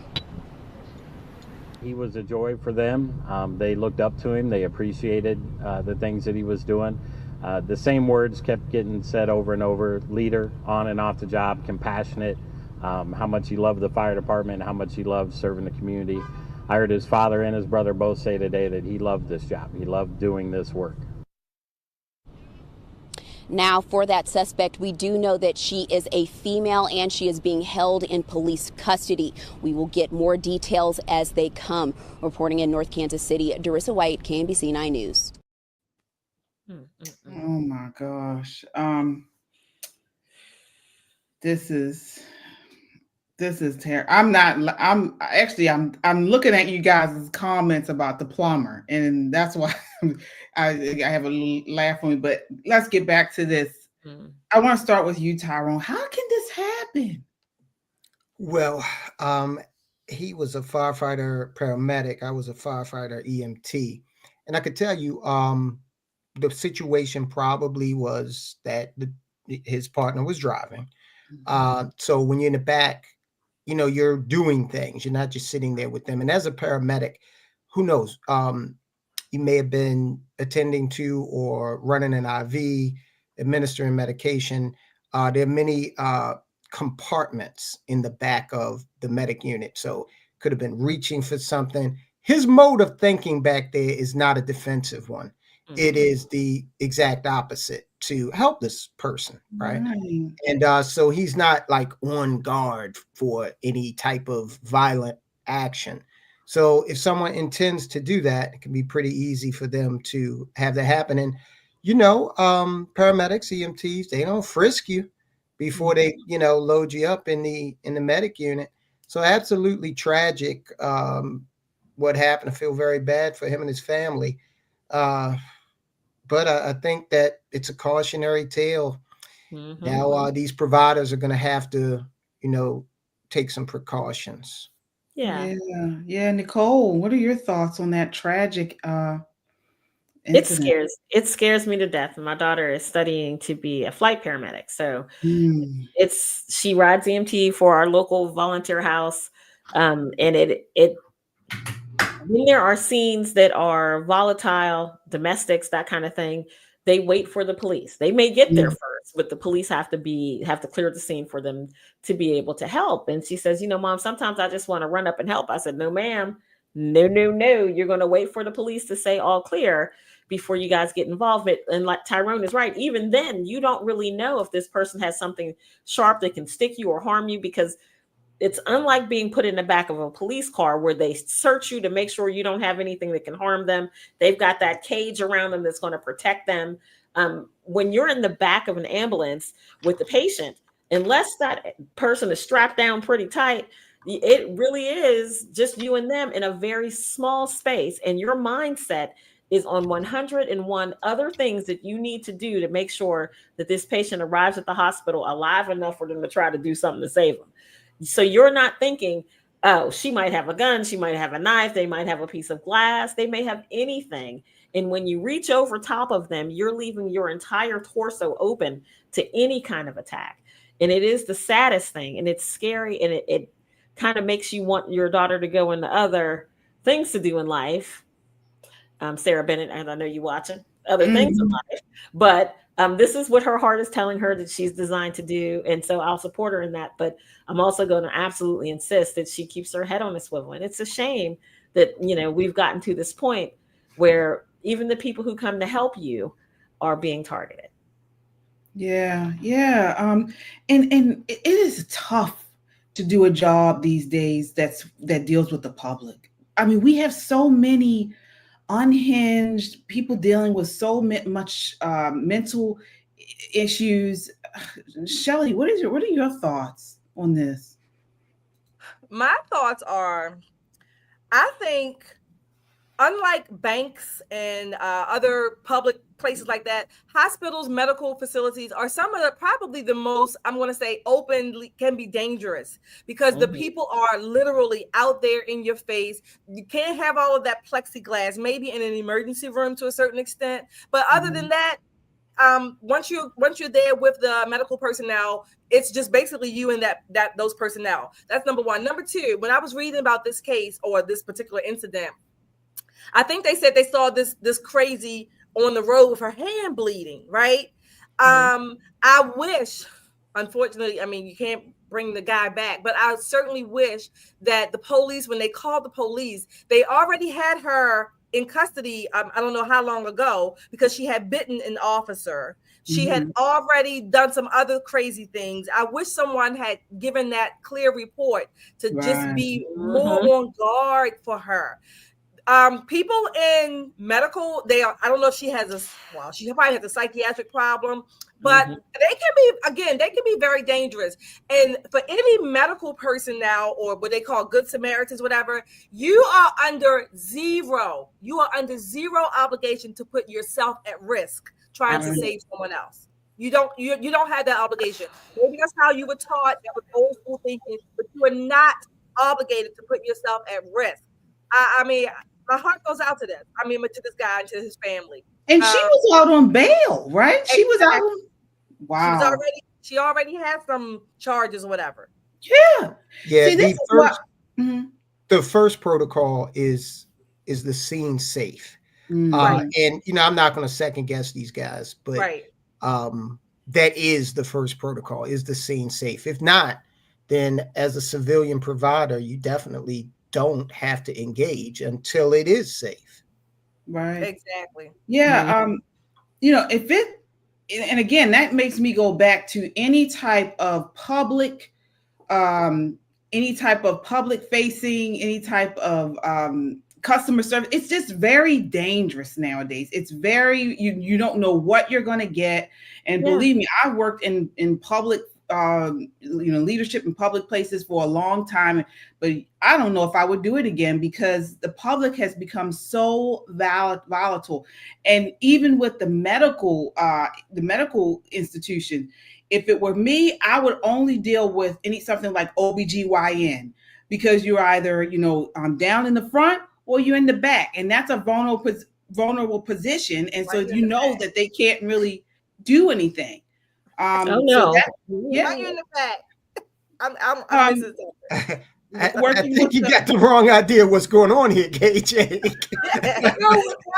He was a joy for them. They looked up to him. They appreciated the things that he was doing. The same words kept getting said over and over: leader, on and off the job, compassionate, how much he loved the fire department, how much he loved serving the community. I heard his father and his brother both say today that he loved this job. He loved doing this work. Now, for that suspect, we do know that she is a female and she is being held in police custody. We will get more details as they come. Reporting in North Kansas City, Darissa White, KNBC 9 News. Oh my gosh. This is This is terrible. I'm looking at you guys' comments about the plumber, and that's why I have a little laugh on me. But let's get back to this. I want to start with you, Tyrone. How can this happen? Well, he was a firefighter paramedic. I was a firefighter EMT. And I could tell you the situation probably was that his partner was driving. So when you're in the back, you know, you're doing things. You're not just sitting there with them. And as a paramedic, who knows? You may have been attending to or running an IV, administering medication. There are many compartments in the back of the medic unit. So could have been reaching for something. His mode of thinking back there is not a defensive one. It is the exact opposite, to help this person, right? And so he's not like on guard for any type of violent action. So if someone intends to do that, it can be pretty easy for them to have that happen. And, you know, paramedics, EMTs, they don't frisk you before they, you know, load you up in the medic unit. So absolutely tragic what happened. I feel very bad for him and his family. But I think that it's a cautionary tale. Now these providers are going to have to, you know, take some precautions. Yeah. Nicole, what are your thoughts on that tragic incident? It scares me to death. My daughter is studying to be a flight paramedic. So she rides EMT for our local volunteer house. And when there are scenes that are volatile, domestics, that kind of thing, they wait for the police. They may get there first, but the police have to clear the scene for them to be able to help. And she says, you know, Mom, sometimes I just want to run up and help. I said, no, ma'am, no. You're going to wait for the police to say all clear before you guys get involved. And like Tyrone is right, even then, you don't really know if this person has something sharp that can stick you or harm you, because it's unlike being put in the back of a police car where they search you to make sure you don't have anything that can harm them. They've got that cage around them that's going to protect them. When you're in the back of an ambulance with the patient, unless that person is strapped down pretty tight, it really is just you and them in a very small space. And your mindset is on 101 other things that you need to do to make sure that this patient arrives at the hospital alive enough for them to try to do something to save them. So you're not thinking, oh, she might have a gun, she might have a knife, they might have a piece of glass, they may have anything. And when you reach over top of them, you're leaving your entire torso open to any kind of attack. And it is the saddest thing, and it's scary, and it kind of makes you want your daughter to go into other things to do in life. Sarah Bennett, and I know you're watching, other things in life, but this is what her heart is telling her that she's designed to do. And so I'll support her in that. But I'm also going to absolutely insist that she keeps her head on a swivel. And it's a shame that, you know, we've gotten to this point where even the people who come to help you are being targeted. Yeah. And it is tough to do a job these days that deals with the public. I mean, we have so many unhinged people dealing with so much mental issues. Shelley, what are your thoughts on this? My thoughts are, I think, unlike banks and other public places like that, hospitals, medical facilities are some of probably the most, I'm going to say, openly can be dangerous, because the people are literally out there in your face. You can't have all of that plexiglass, maybe in an emergency room to a certain extent. But other than that, once you're there with the medical personnel, it's just basically you and those personnel. That's number one. Number two, when I was reading about this case or this particular incident, I think they said they saw this crazy on the road with her hand bleeding, right? I wish, unfortunately, I mean, you can't bring the guy back, but I certainly wish that the police, when they called the police, they already had her in custody. I don't know how long ago, because she had bitten an officer. She had already done some other crazy things. I wish someone had given that clear report to just be more on guard for her. People in medical, I don't know if she has she probably has a psychiatric problem, but they can be very dangerous. And for any medical person now, or what they call good Samaritans, whatever, you are under zero obligation to put yourself at risk trying to save someone else. You don't have that obligation. Maybe that's how you were taught. That was old school thinking, but you are not obligated to put yourself at risk. I mean, my heart goes out to this. I mean, to this guy and to his family. And she was out on bail, right? She was out. Wow. She already had some charges or whatever. Yeah. Yeah. See, the first protocol is the scene safe. Right. And I'm not going to second guess these guys, but that is the first protocol, is the scene safe. If not, then as a civilian provider, you definitely don't have to engage until it is safe. Right. Exactly. Yeah. If it, and again, that makes me go back to any type of public facing, any type of customer service. It's just very dangerous nowadays. It's very, you don't know what you're going to get. And believe me, I worked in public leadership in public places for a long time, but I don't know if I would do it again because the public has become so volatile. And even with the medical institution, if it were me, I would only deal with something like OBGYN, because you're either, down in the front or you're in the back, and that's a vulnerable position. And so that they can't really do anything. Right in the back. I'm I think you got the wrong idea what's going on here, KJ.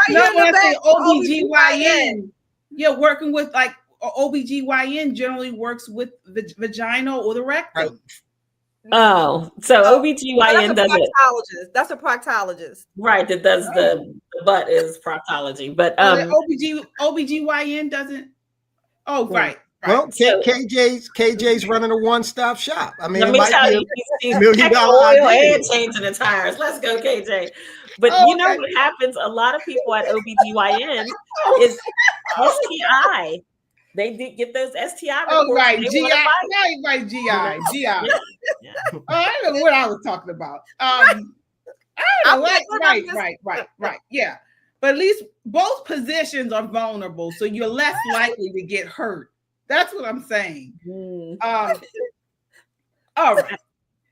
When I say OBGYN, working with like OBGYN generally works with the vagina or the rectum. Oh, so OBGYN does it. That's a proctologist. Right, that does the butt is proctology. But OBGYN doesn't. Oh, right. Well, KJ's running a one-stop shop. I mean, let me tell you, he's $1 million oil and changing the tires. Let's go, KJ. But what happens? A lot of people at OBGYN is STI. They did get those STI reports. Oh, right, GI. Right, GI. Yeah. Oh, I don't know what I was talking about. I don't know. Right. Yeah. But at least both positions are vulnerable, so you're less likely to get hurt. That's what I'm saying. All right.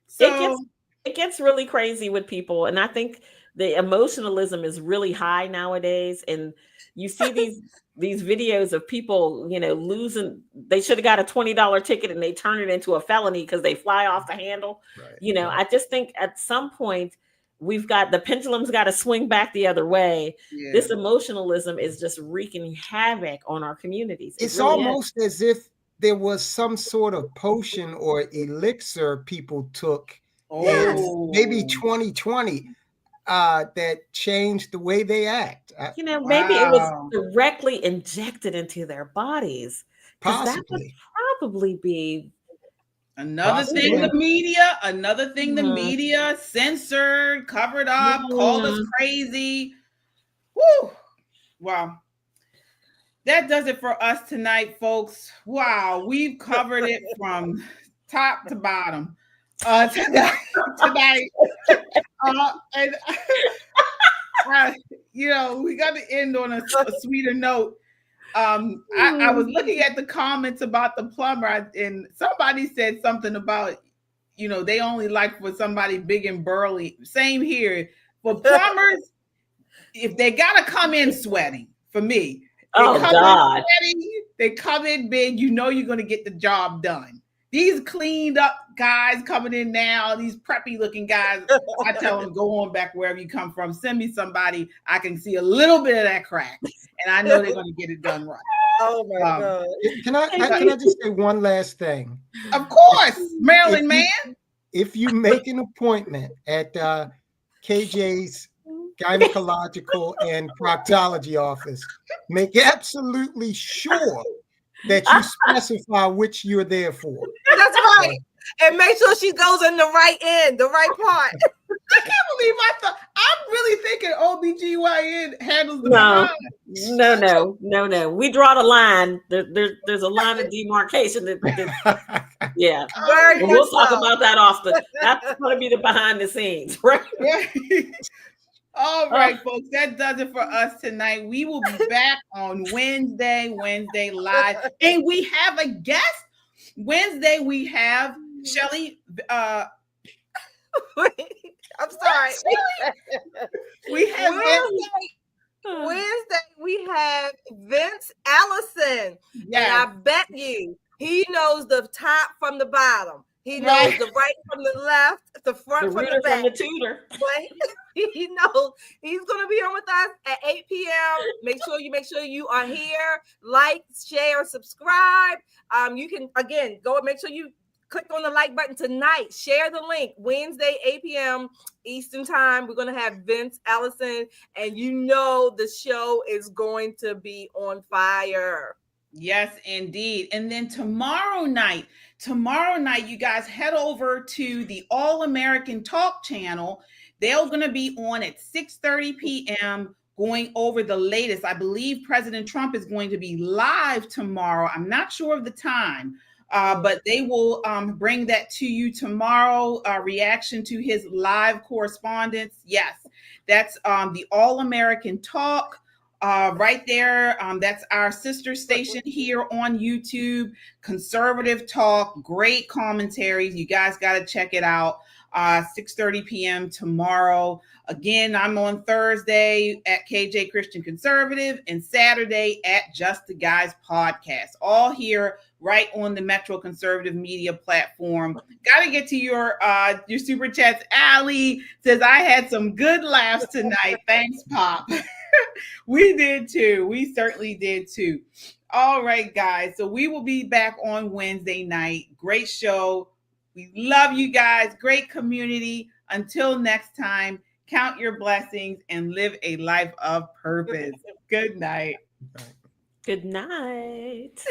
So it gets really crazy with people, and I think the emotionalism is really high nowadays. And you see these videos of people, losing. They should have got a $20 ticket and they turn it into a felony because they fly off the handle. Right. I just think at some point the pendulum's got to swing back the other way. Yeah. This emotionalism is just wreaking havoc on our communities. It's really almost as if there was some sort of potion or elixir people took in maybe 2020 that changed the way they act. Maybe it was directly injected into their bodies. Possibly. That would probably be another thing the media censored, covered up, called us crazy. Woo! Wow. That does it for us tonight, folks. Wow, we've covered it from top to bottom tonight. We got to end on a sweeter note. I was looking at the comments about the plumber, and somebody said something about, they only like for somebody big and burly. Same here. For plumbers, if they gotta come in sweating, for me, they come in big, you're gonna get the job done. These cleaned up guys coming in now, these preppy looking guys, I tell them, go on back wherever you come from. Send me somebody I can see a little bit of that crack, and I know they're going to get it done right. Oh my God! Can I just say one last thing? Of course, Maryland man. If you make an appointment at KJ's gynecological and proctology office, make absolutely sure that you specify which you're there for. That's right. And make sure she goes in the right end, the right part. I can't believe I thought. I'm really thinking OBGYN handles the No. We draw the line. There's a line of demarcation. Yeah. And we'll talk about that often. That's going to be the behind the scenes, right? All right, folks, that does it for us tonight. We will be back on Wednesday live. And we have a guest. Wednesday, we have Shelly. I'm sorry. We have Wednesday, we have Vince Allison. Yes. And I bet you he knows the top from the bottom. He knows the right from the left, the front from the back. From the tutor. He knows he's going to be on with us at 8 p.m. Make sure you are here. Like, share, subscribe. You can, again, go and make sure you click on the like button tonight. Share the link. Wednesday, 8 p.m. Eastern time. We're going to have Vince Allison, and the show is going to be on fire. Yes, indeed. And then tomorrow night, you guys head over to the All American Talk channel. They're going to be on at 6:30 p.m. going over the latest. I believe President Trump is going to be live tomorrow. I'm not sure of the time, but they will bring that to you tomorrow. Reaction to his live correspondence. Yes, that's the All American Talk. Right there, that's our sister station here on YouTube, Conservative Talk, great commentaries. You guys got to check it out. 6:30 p.m. tomorrow. Again, I'm on Thursday at KJ Christian Conservative and Saturday at Just the Guys Podcast. All here right on the Metro Conservative Media platform. Got to get to your super chats. Allie says, I had some good laughs tonight. Thanks, Pop. We did too. We certainly did too. All right, guys. So we will be back on Wednesday night. Great show. We love you guys. Great community. Until next time, count your blessings and live a life of purpose. Good night. Good night.